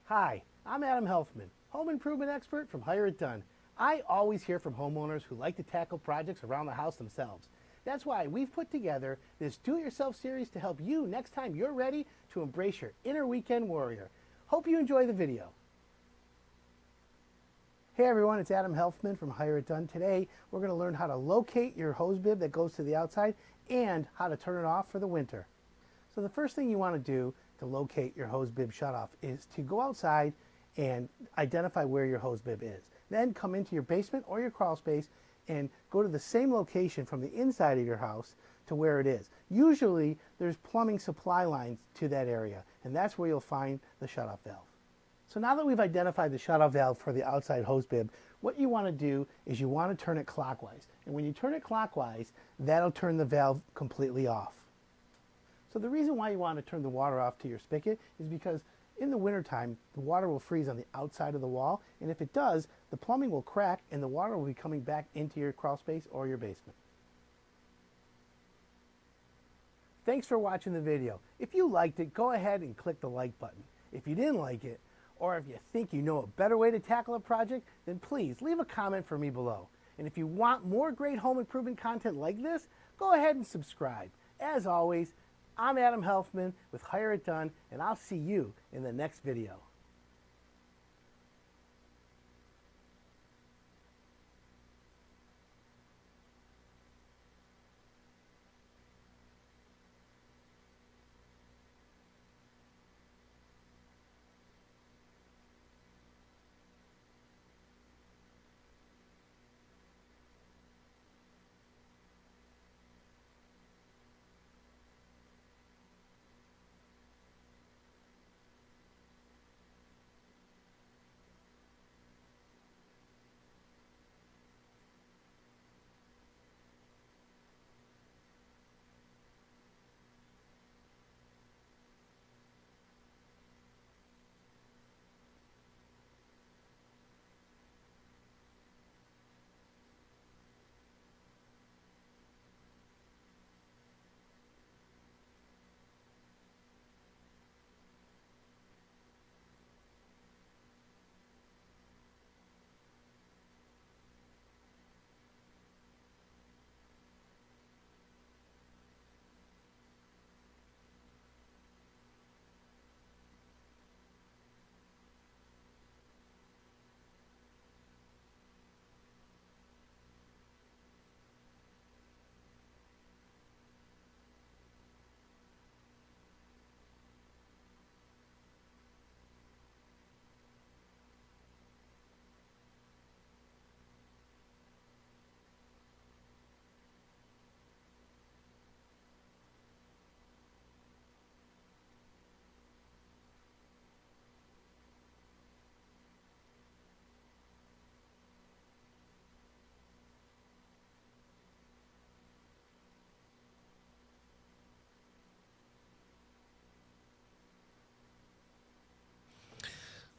Hi, I'm Adam Helfman, home improvement expert from Hire It Done. I always hear from homeowners who like to tackle projects around the house themselves. That's why we've put together this Do-It-Yourself series to help you next time you're ready to embrace your inner weekend warrior. Hope you enjoy the video. Hey everyone, it's Adam Helfman from Hire It Done. Today we're going to learn how to locate your hose bib that goes to the outside and how to turn it off for the winter. So the first thing you want to do to locate your hose bib shutoff is to go outside and identify where your hose bib is. Then come into your basement or your crawl space and go to the same location from the inside of your house to where it is. Usually there's plumbing supply lines to that area, and that's where you'll find the shutoff valve. So now that we've identified the shutoff valve for the outside hose bib, what you want to do is you want to turn it clockwise. And when you turn it clockwise, that'll turn the valve completely off. So the reason why you want to turn the water off to your spigot is because in the wintertime, the water will freeze on the outside of the wall, and if it does, the plumbing will crack and the water will be coming back into your crawl space or your basement. Thanks for watching the video. If you liked it, go ahead and click the like button. If you didn't like it, or if you think you know a better way to tackle a project, then please leave a comment for me below. And if you want more great home improvement content like this, go ahead and subscribe. As always, I'm Adam Helfman with Hire It Done, and I'll see you in the next video.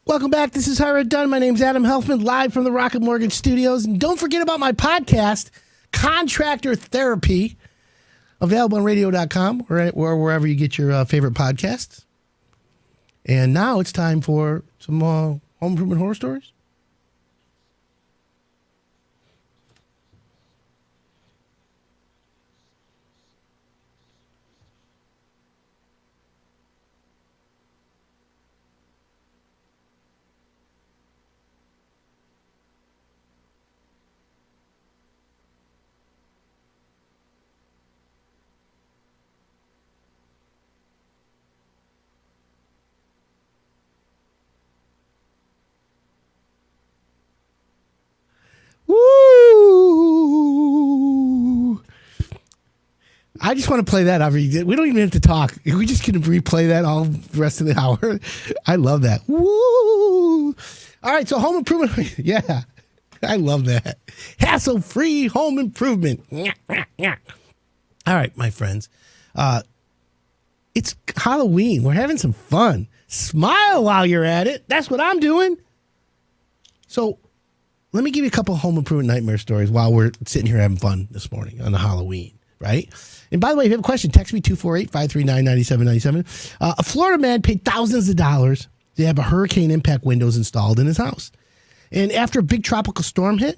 Welcome back. This is Hire It Done. My name's Adam Helfman, live from the Rocket Mortgage Studios. And don't forget about my podcast, Contractor Therapy, available on radio.com or wherever you get your favorite podcasts. And now it's time for some home improvement horror stories. I just want to play that. We don't even have to talk. We just can replay that all the rest of the hour. I love that. Woo! All right, so home improvement. Yeah, I love that. Hassle-free home improvement. All right, my friends. It's Halloween. We're having some fun. Smile while you're at it. That's what I'm doing. So let me give you a couple home improvement nightmare stories while we're sitting here having fun this morning on the Halloween, right? And by the way, if you have a question, text me 248-539-9797. A Florida man paid thousands of dollars to have a hurricane impact windows installed in his house. And after a big tropical storm hit,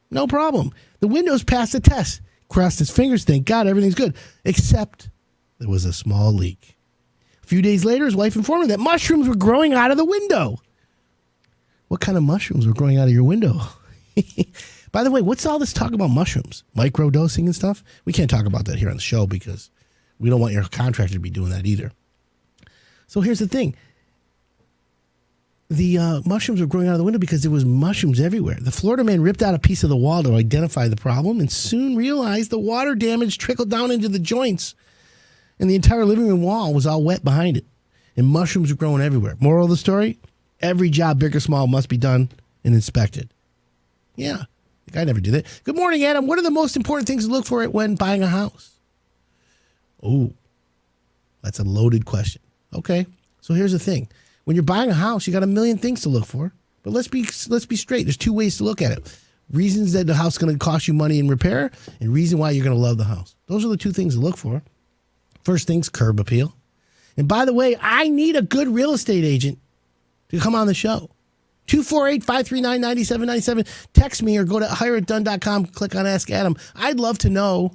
no problem. The windows passed the test. Crossed his fingers, thank God, everything's good. Except there was a small leak. A few days later, his wife informed him that mushrooms were growing out of the window. What kind of mushrooms were growing out of your window? By the way, what's all this talk about mushrooms? Microdosing and stuff? We can't talk about that here on the show because we don't want your contractor to be doing that either. So here's the thing. The mushrooms were growing out of the window because there was mushrooms everywhere. The Florida man ripped out a piece of the wall to identify the problem and soon realized the water damage trickled down into the joints and the entire living room wall was all wet behind it. And mushrooms were growing everywhere. Moral of the story? Every job, big or small, must be done and inspected. Yeah, I never do that. Good morning, Adam. What are the most important things to look for when buying a house? Oh, that's a loaded question. Okay, so here's the thing. When you're buying a house, you got a million things to look for. But let's be straight. There's two ways to look at it. Reasons that the house is going to cost you money in repair and reason why you're going to love the house. Those are the two things to look for. First thing's curb appeal. And by the way, I need a good real estate agent to come on the show. 248-539-9797. Text me or go to hireitdone.com, click on Ask Adam. I'd love to know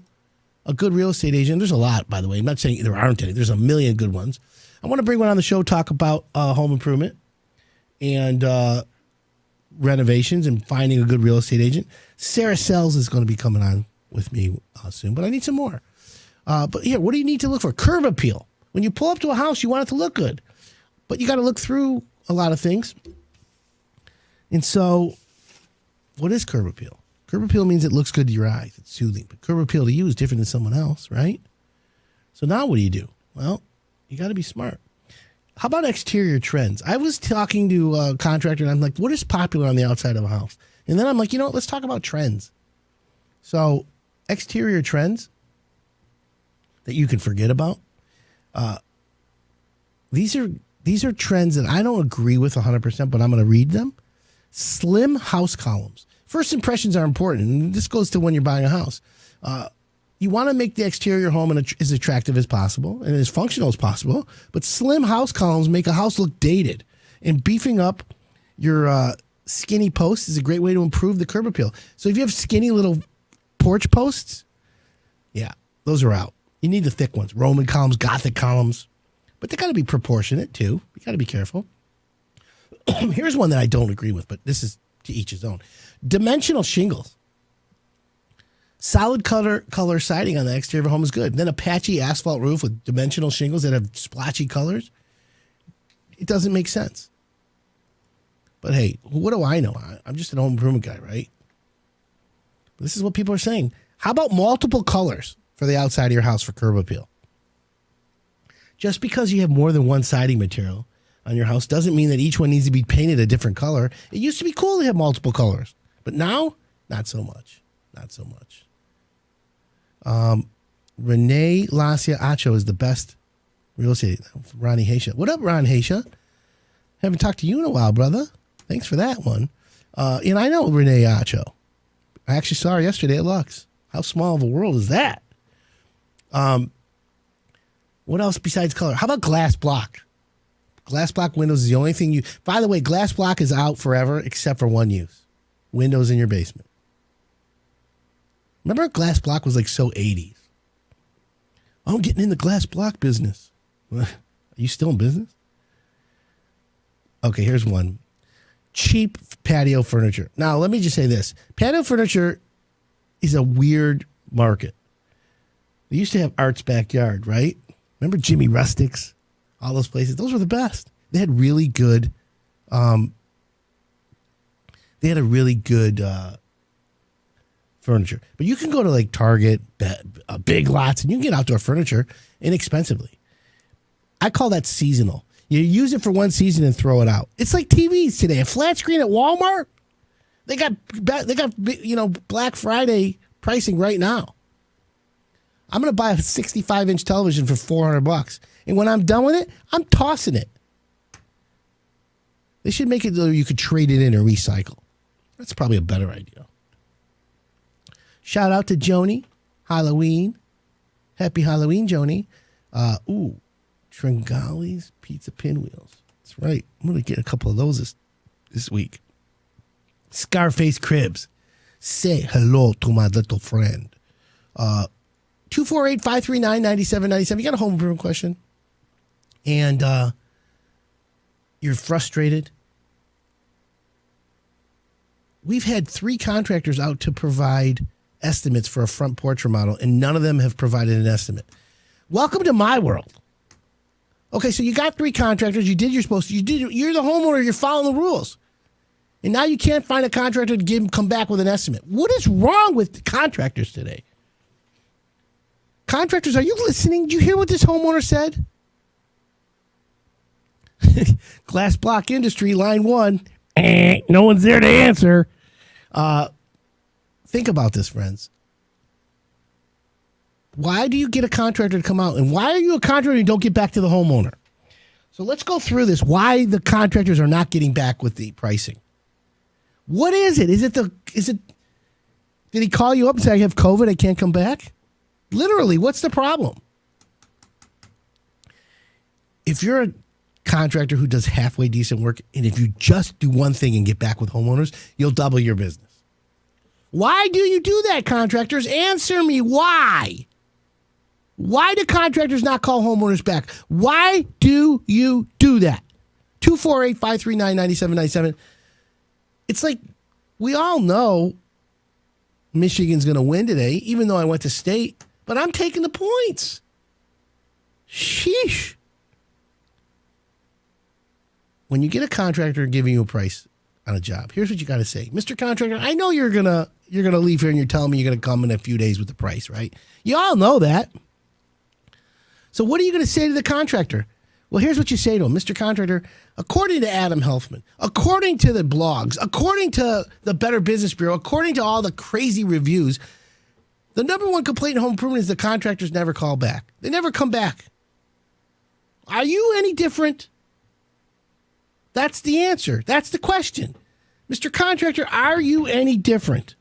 a good real estate agent. There's a lot, by the way. I'm not saying there aren't any. There's a million good ones. I want to bring one on the show, talk about home improvement and renovations and finding a good real estate agent. Sarah Sells is going to be coming on with me soon, but I need some more. But here, what do you need to look for? Curb appeal. When you pull up to a house, you want it to look good, but you got to look through a lot of things. And so, what is curb appeal? Curb appeal means it looks good to your eyes. It's soothing. But curb appeal to you is different than someone else, right? So now what do? Well, you got to be smart. How about exterior trends? I was talking to a contractor, and I'm like, what is popular on the outside of a house? And then I'm like, let's talk about trends. So, exterior trends that you can forget about. These are trends that I don't agree with 100%, but I'm going to read them. Slim house columns. First impressions are important, and this goes to when you're buying a house. You want to make the exterior home as attractive as possible and as functional as possible, but slim house columns make a house look dated. And beefing up your skinny posts is a great way to improve the curb appeal. So if you have skinny little porch posts, yeah, those are out. You need the thick ones, Roman columns, Gothic columns, but they got to be proportionate too. You got to be careful. Here's one that I don't agree with, but this is to each his own. Dimensional shingles. Solid color siding on the exterior of a home is good. Then a patchy asphalt roof with dimensional shingles that have splotchy colors. It doesn't make sense. But hey, what do I know? I'm just an home improvement guy, right? This is what people are saying. How about multiple colors for the outside of your house for curb appeal? Just because you have more than one siding material on your house doesn't mean that each one needs to be painted a different color. It used to be cool to have multiple colors, but now, not so much. Not so much. Renee Lacia Acho is the best real estate. Ronnie Haysha. What up, Ron Haysha? Haven't talked to you in a while, brother. Thanks for that one. And I know Renee Acho. I actually saw her yesterday at Lux. How small of a world is that? What else besides color? How about glass block? Glass block windows is the only thing by the way, glass block is out forever except for one use. Windows in your basement. Remember glass block was like so 80s. I'm getting in the glass block business. Are you still in business? Okay, here's one. Cheap patio furniture. Now, let me just say this. Patio furniture is a weird market. They used to have Art's Backyard, right? Remember Jimmy Rustics? All those places. Those were the best. They had really good, furniture. But you can go to like Target, Big Lots, and you can get outdoor furniture inexpensively. I call that seasonal. You use it for one season and throw it out. It's like TVs today. A flat screen at Walmart, they got Black Friday pricing right now. I'm going to buy a 65-inch television for $400, and when I'm done with it, I'm tossing it. They should make it so you could trade it in or recycle. That's probably a better idea. Shout out to Joni, Halloween. Happy Halloween, Joni. Tringali's Pizza Pinwheels. That's right. I'm going to get a couple of those this week. Scarface Cribs. Say hello to my little friend. 248-539-9797. You got a home improvement question? And you're frustrated? We've had 3 contractors out to provide estimates for a front porch remodel, and none of them have provided an estimate. Welcome to my world. Okay, so you got 3 contractors. You did your supposed to. You're the homeowner. You're following the rules. And now you can't find a contractor to come back with an estimate. What is wrong with contractors today? Contractors, are you listening? Did you hear what this homeowner said? Glass block industry, line 1. No one's there to answer. Think about this, friends. Why do you get a contractor to come out? And why are you a contractor and don't get back to the homeowner? So let's go through this. Why the contractors are not getting back with the pricing. What is it? Did he call you up and say, I have COVID, I can't come back? Literally, what's the problem? If you're a contractor who does halfway decent work, and if you just do one thing and get back with homeowners, you'll double your business. Why do you do that, contractors? Answer me why. Why do contractors not call homeowners back? Why do you do that? 248-539-9797. It's like we all know Michigan's going to win today, even though I went to state, but I'm taking the points. Sheesh. When you get a contractor giving you a price on a job, here's what you got to say. Mr. Contractor, I know you're going to leave here and you're telling me you're going to come in a few days with the price, right? You all know that. So what are you going to say to the contractor? Well, here's what you say to him. Mr. Contractor, according to Adam Helfman, according to the blogs, according to the Better Business Bureau, according to all the crazy reviews, the number one complaint in home improvement is the contractors never call back. They never come back. Are you any different? That's the answer. That's the question. Mr. Contractor, are you any different?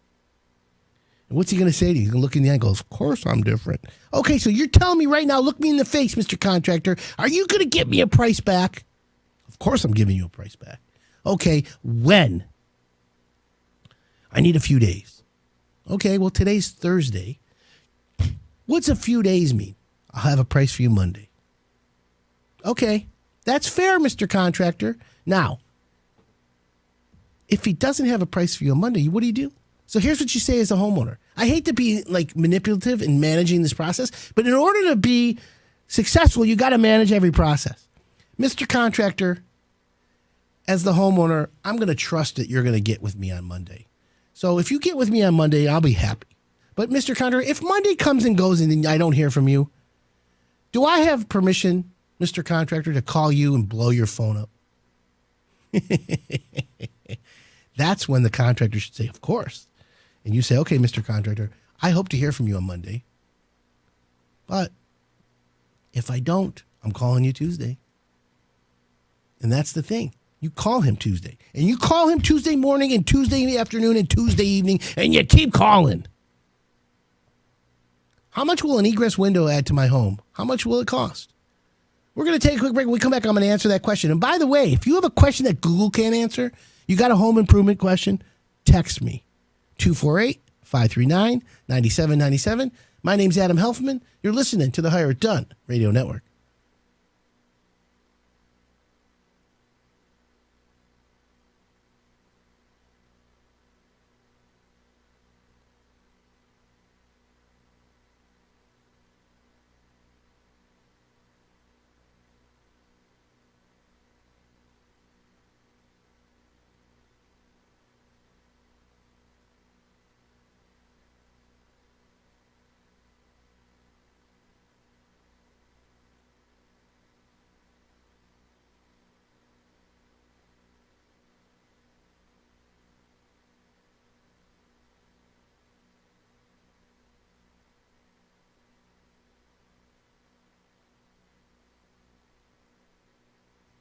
And what's he going to say to you? He's going to look in the eye and go, of course I'm different. Okay, so you're telling me right now, look me in the face, Mr. Contractor, are you going to give me a price back? Of course I'm giving you a price back. Okay, when? I need a few days. Okay, well, today's Thursday. What's a few days mean? I'll have a price for you Monday. Okay, that's fair, Mr. Contractor. Now, if he doesn't have a price for you on Monday, what do? So here's what you say as a homeowner. I hate to be like manipulative in managing this process, but in order to be successful, you got to manage every process. Mr. Contractor, as the homeowner, I'm going to trust that you're going to get with me on Monday. So if you get with me on Monday, I'll be happy. But Mr. Contractor, if Monday comes and goes and I don't hear from you, do I have permission, Mr. Contractor, to call you and blow your phone up? That's when the contractor should say, of course. And you say, okay, Mr. Contractor, I hope to hear from you on Monday. But if I don't, I'm calling you Tuesday. And that's the thing. You call him Tuesday. And you call him Tuesday morning and Tuesday afternoon and Tuesday evening, and you keep calling. How much will an egress window add to my home? How much will it cost? We're going to take a quick break. When we come back, I'm going to answer that question. And by the way, if you have a question that Google can't answer, you got a home improvement question, text me. 248-539-9797. My name's Adam Helfman. You're listening to the Hire It Done Radio Network.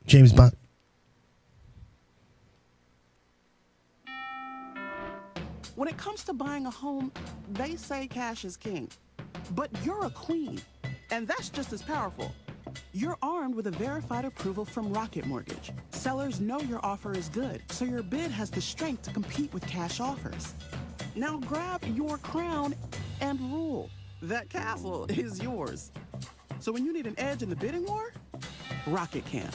James Bond. When it comes to buying a home, they say cash is king. But you're a queen, and that's just as powerful. You're armed with a verified approval from Rocket Mortgage. Sellers know your offer is good, so your bid has the strength to compete with cash offers. Now grab your crown and rule. That castle is yours. So when you need an edge in the bidding war, Rocket can.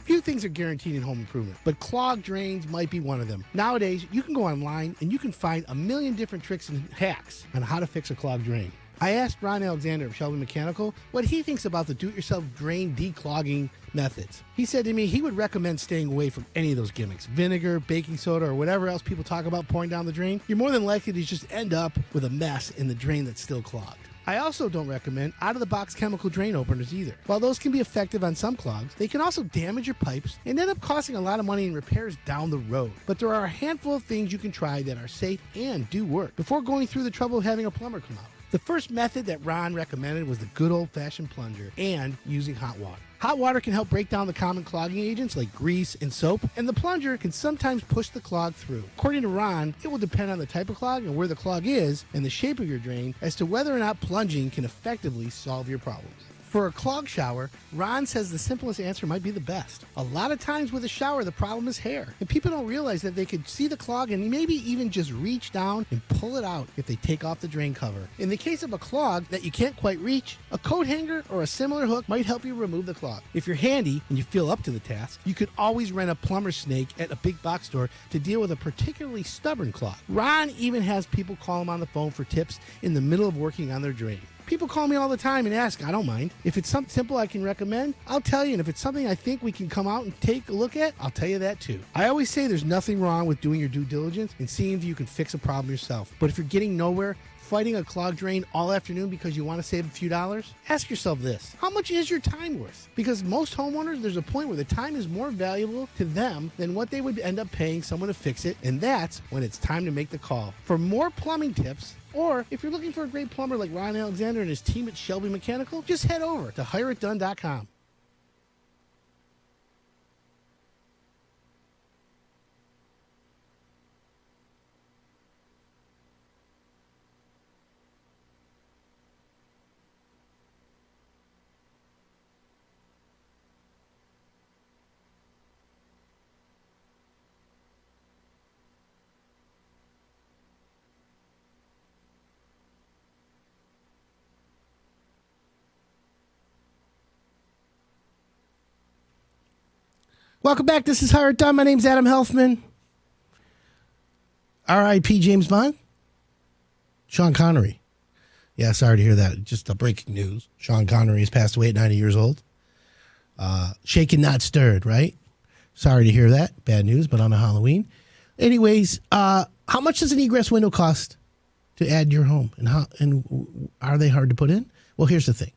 Few things are guaranteed in home improvement, but clogged drains might be one of them. Nowadays, you can go online and you can find a million different tricks and hacks on how to fix a clogged drain. I asked Ron Alexander of Shelby Mechanical what he thinks about the do-it-yourself drain declogging methods. He said to me he would recommend staying away from any of those gimmicks. Vinegar, baking soda, or whatever else people talk about pouring down the drain. You're more than likely to just end up with a mess in the drain that's still clogged. I also don't recommend out-of-the-box chemical drain openers either. While those can be effective on some clogs, they can also damage your pipes and end up costing a lot of money in repairs down the road. But there are a handful of things you can try that are safe and do work before going through the trouble of having a plumber come out. The first method that Ron recommended was the good old-fashioned plunger and using hot water. Hot water can help break down the common clogging agents like grease and soap, and the plunger can sometimes push the clog through. According to Ron, it will depend on the type of clog and where the clog is and the shape of your drain as to whether or not plunging can effectively solve your problems. For a clogged shower, Ron says the simplest answer might be the best. A lot of times with a shower, the problem is hair, and people don't realize that they could see the clog and maybe even just reach down and pull it out if they take off the drain cover. In the case of a clog that you can't quite reach, a coat hanger or a similar hook might help you remove the clog. If you're handy and you feel up to the task, you could always rent a plumber's snake at a big box store to deal with a particularly stubborn clog. Ron even has people call him on the phone for tips in the middle of working on their drain. People call me all the time and ask. I don't mind. If it's something simple I can recommend, I'll tell you. And if it's something I think we can come out and take a look at, I'll tell you that too. I always say there's nothing wrong with doing your due diligence and seeing if you can fix a problem yourself. But if you're getting nowhere, fighting a clogged drain all afternoon because you want to save a few dollars, ask yourself this: how much is your time worth? Because most homeowners, there's a point where the time is more valuable to them than what they would end up paying someone to fix it, and that's when it's time to make the call. For more plumbing tips, or if you're looking for a great plumber like Ron Alexander and his team at Shelby Mechanical, just head over to hireitdone.com. Welcome back. This is Hire It Done. My name's Adam Helfman. R.I.P. James Bond. Sean Connery. Yeah, sorry to hear that. Just a breaking news. Sean Connery has passed away at 90 years old. Shaken, not stirred, right? Sorry to hear that. Bad news, but on a Halloween. Anyways, how much does an egress window cost to add to your home? And are they hard to put in? Well, here's the thing.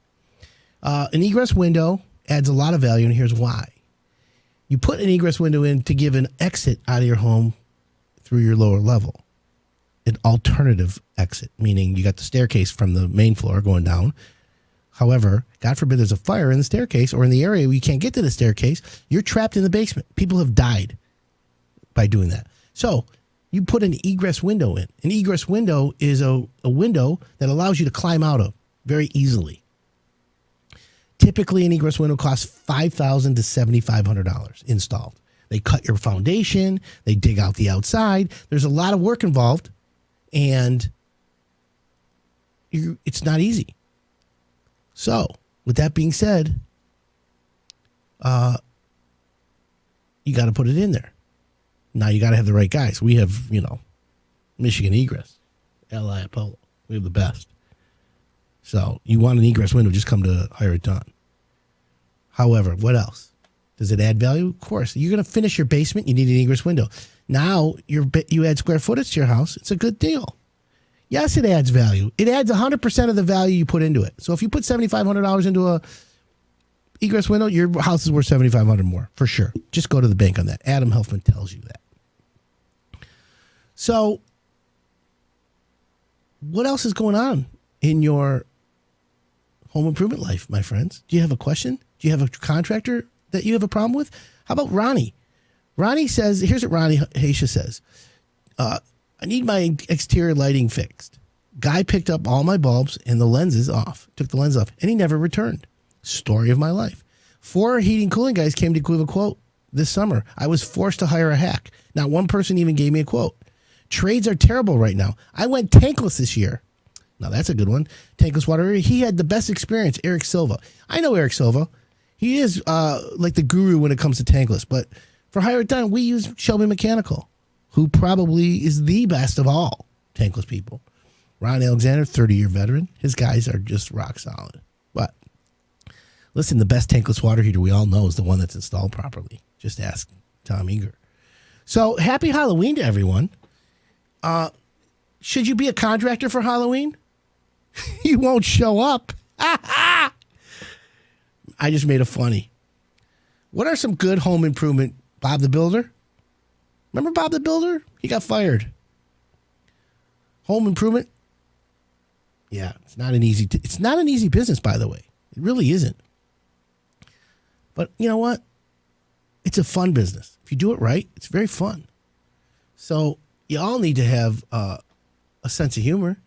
An egress window adds a lot of value, and here's why. You put an egress window in to give an exit out of your home through your lower level. An alternative exit, meaning you got the staircase from the main floor going down. However, God forbid there's a fire in the staircase or in the area where you can't get to the staircase, you're trapped in the basement. People have died by doing that. So you put an egress window in. An egress window is a window that allows you to climb out of very easily. Typically, an egress window costs $5,000 to $7,500 installed. They cut your foundation. They dig out the outside. There's a lot of work involved, and it's not easy. So, with that being said, you got to put it in there. Now, you got to have the right guys. We have, Michigan Egress, L.I. Apollo. We have the best. So you want an egress window, just come to Hire It Done. However, what else? Does it add value? Of course. You're going to finish your basement. You need an egress window. Now you add square footage to your house. It's a good deal. Yes, it adds value. It adds 100% of the value you put into it. So if you put $7,500 into a egress window, your house is worth $7,500 more for sure. Just go to the bank on that. Adam Helfman tells you that. So what else is going on in your home improvement life, my friends? Do you have a question? Do you have a contractor that you have a problem with? How about Ronnie? Ronnie says, here's what Ronnie Haisha says. I need my exterior lighting fixed. Guy picked up all my bulbs and the lenses off, took the lens off, and he never returned. Story of my life. 4 heating cooling guys came to give a quote this summer. I was forced to hire a hack. Not one person even gave me a quote. Trades are terrible right now. I went tankless this year. Now that's a good one. Tankless water. He had the best experience, Eric Silva. I know Eric Silva. He is like the guru when it comes to tankless. But for Hire It Done, we use Shelby Mechanical, who probably is the best of all tankless people. Ron Alexander, 30-year veteran. His guys are just rock solid. But listen, the best tankless water heater we all know is the one that's installed properly. Just ask Tom Eager. So happy Halloween to everyone. Should you be a contractor for Halloween? You won't show up. I just made a funny. What are some good home improvement? Bob the Builder? Remember Bob the Builder? He got fired. Home improvement? Yeah, it's not an easy business, by the way. It really isn't. But you know what? It's a fun business. If you do it right, it's very fun. So you all need to have a sense of humor.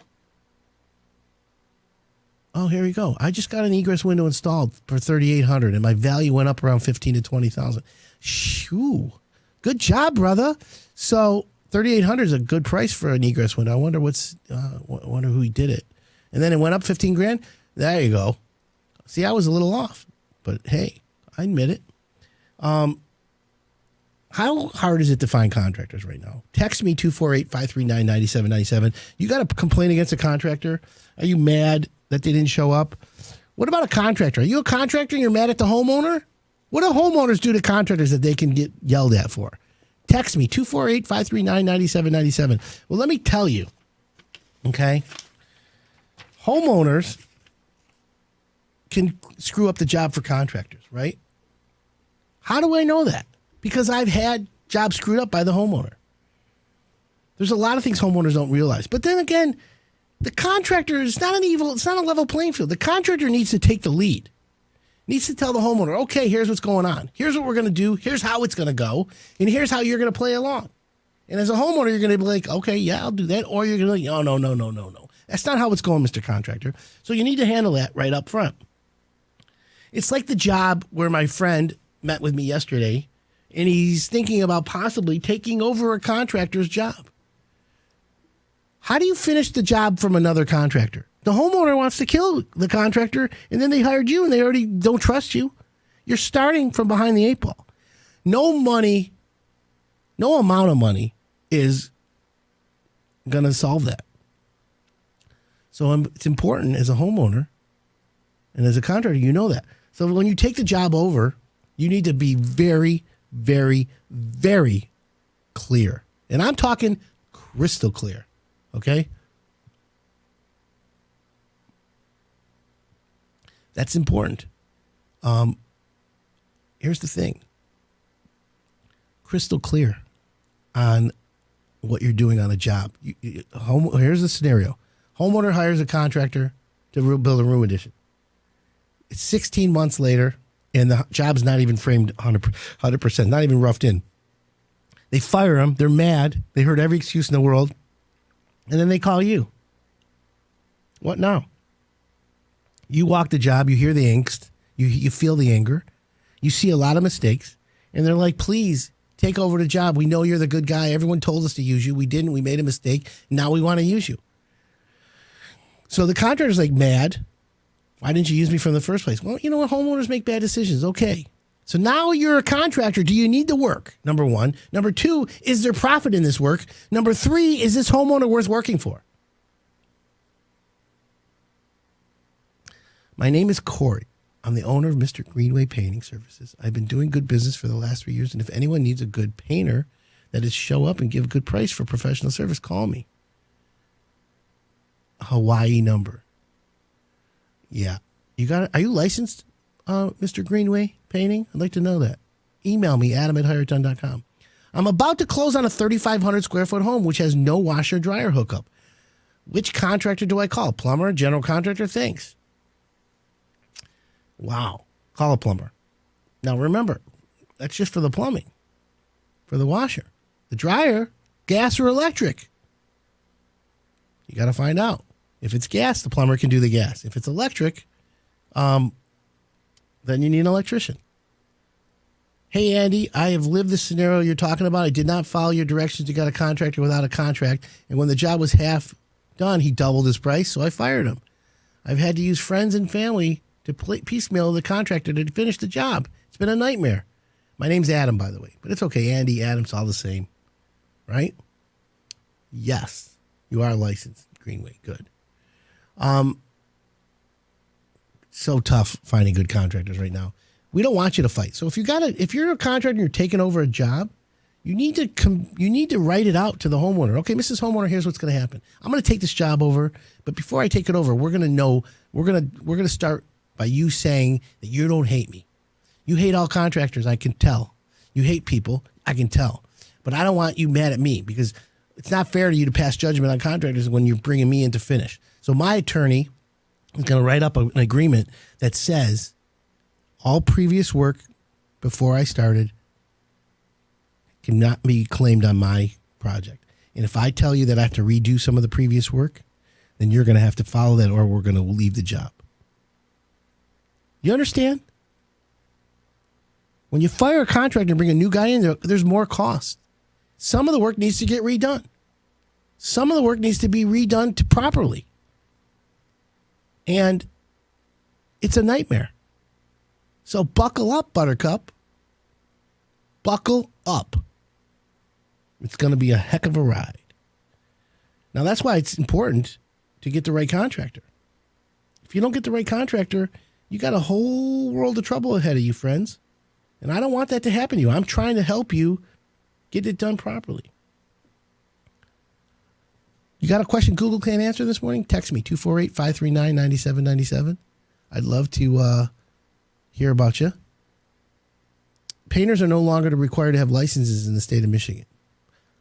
Oh, here we go. I just got an egress window installed for $3,800, and my value went up around $15,000 to $20,000. Shoo! Good job, brother. So $3,800 is a good price for an egress window. I wonder wonder who did it. And then it went up $15,000. There you go. See, I was a little off, but hey, I admit it. How hard is it to find contractors right now? Text me 248-539-9797. You got a complaint against a contractor? Are you mad that they didn't show up? What about a contractor? Are you a contractor and you're mad at the homeowner? What do homeowners do to contractors that they can get yelled at for? Text me 248-539-9797. Well, let me tell you, okay? Homeowners can screw up the job for contractors, right? How do I know that? Because I've had jobs screwed up by the homeowner. There's a lot of things homeowners don't realize. But then again, the contractor is not it's not a level playing field. The contractor needs to take the lead. Needs to tell the homeowner, okay, here's what's going on. Here's what we're going to do. Here's how it's going to go. And here's how you're going to play along. And as a homeowner, you're going to be like, okay, yeah, I'll do that. Or you're going to be like, oh, no. That's not how it's going, Mr. Contractor. So you need to handle that right up front. It's like the job where my friend met with me yesterday, and he's thinking about possibly taking over a contractor's job. How do you finish the job from another contractor? The homeowner wants to kill the contractor, and then they hired you, and they already don't trust you. You're starting from behind the 8 ball. No amount of money is going to solve that. So it's important as a homeowner and as a contractor, you know that. So when you take the job over, you need to be very, very, very clear. And I'm talking crystal clear, okay? That's important. Here's the thing. Crystal clear on what you're doing on a job. Here's the scenario. Homeowner hires a contractor to build a room addition. It's 16 months later, and the job's not even framed 100%, not even roughed in. They fire him. They're mad. They heard every excuse in the world. And then they call you. What now? You walk the job. You hear the angst. You feel the anger. You see a lot of mistakes. And they're like, please, take over the job. We know you're the good guy. Everyone told us to use you. We didn't. We made a mistake. Now we want to use you. So the contractor's like, mad. Why didn't you use me from the first place? Well, you know what? Homeowners make bad decisions. Okay. So now you're a contractor. Do you need the work? Number one. Number two, is there profit in this work? Number three, is this homeowner worth working for? My name is Corey. I'm the owner of Mr. Greenway Painting Services. I've been doing good business for the last 3 years, and if anyone needs a good painter, that is show up and give a good price for professional service, call me. Hawaii number. Yeah. You got it. Are you licensed, Mr. Greenway Painting? I'd like to know that. Email me, adam@hireitdone.com. I'm about to close on a 3,500 square foot home, which has no washer dryer hookup. Which contractor do I call? Plumber, general contractor? Thanks. Wow. Call a plumber. Now remember, that's just for the plumbing. For the washer. The dryer, gas or electric. You got to find out. If it's gas, the plumber can do the gas. If it's electric, then you need an electrician. Hey, Andy, I have lived this scenario you're talking about. I did not follow your directions. You got a contractor without a contract. And when the job was half done, he doubled his price, so I fired him. I've had to use friends and family to piecemeal the contractor to finish the job. It's been a nightmare. My name's Adam, by the way. But it's okay. Andy, Adam's all the same. Right? Yes. You are licensed. Greenway. Good. So tough finding good contractors right now. We don't want you to fight. So if you're a contractor and you're taking over a job, you need to write it out to the homeowner. Okay, Mrs. Homeowner, here's what's going to happen. I'm going to take this job over, but before I take it over, we're going to start by you saying that you don't hate me. You hate all contractors, I can tell. You hate people, I can tell. But I don't want you mad at me because it's not fair to you to pass judgment on contractors when you're bringing me in to finish. So my attorney is going to write up an agreement that says all previous work before I started cannot be claimed on my project. And if I tell you that I have to redo some of the previous work, then you're going to have to follow that or we're going to leave the job. You understand? When you fire a contractor and bring a new guy in, there's more cost. Some of the work needs to get redone. Some of the work needs to be redone properly. And it's a nightmare. So buckle up, Buttercup. Buckle up. It's going to be a heck of a ride. Now, that's why it's important to get the right contractor. If you don't get the right contractor, you got a whole world of trouble ahead of you, friends. And I don't want that to happen to you. I'm trying to help you get it done properly. You got a question Google can't answer this morning? Text me, 248-539-9797. I'd love to hear about you. Painters are no longer required to have licenses in the state of Michigan.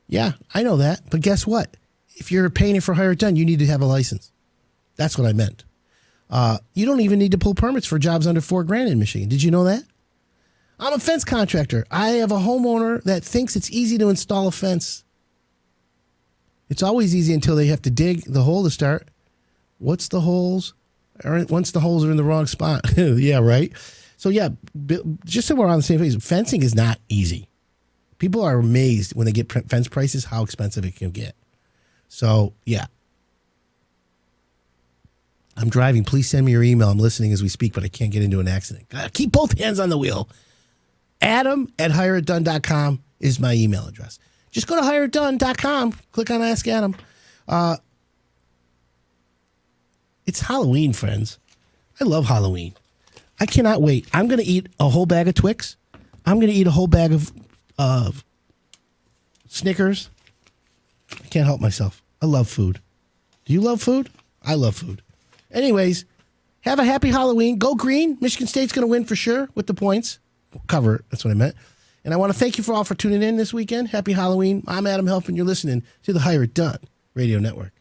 Yeah, I know that. But guess what? If you're painting for Hire It Done, you need to have a license. That's what I meant. You don't even need to pull permits for jobs under $4,000 in Michigan. Did you know that? I'm a fence contractor. I have a homeowner that thinks it's easy to install a fence. It's always easy until they have to dig the hole to start. What's the holes? Once the holes are in the wrong spot. Yeah, right? So, yeah, just so we're on the same page, fencing is not easy. People are amazed when they get fence prices how expensive it can get. So, yeah. I'm driving. Please send me your email. I'm listening as we speak, but I can't get into an accident. Gotta keep both hands on the wheel. Adam@hireitdone.com is my email address. Just go to hireitdone.com. Click on Ask Adam. It's Halloween, friends. I love Halloween. I cannot wait. I'm going to eat a whole bag of Twix. I'm going to eat a whole bag of Snickers. I can't help myself. I love food. Do you love food? I love food. Anyways, have a happy Halloween. Go green. Michigan State's going to win for sure with the points. Cover it. That's what I meant. And I want to thank you all for tuning in this weekend. Happy Halloween. I'm Adam Helf, and you're listening to the Hire It Done Radio Network.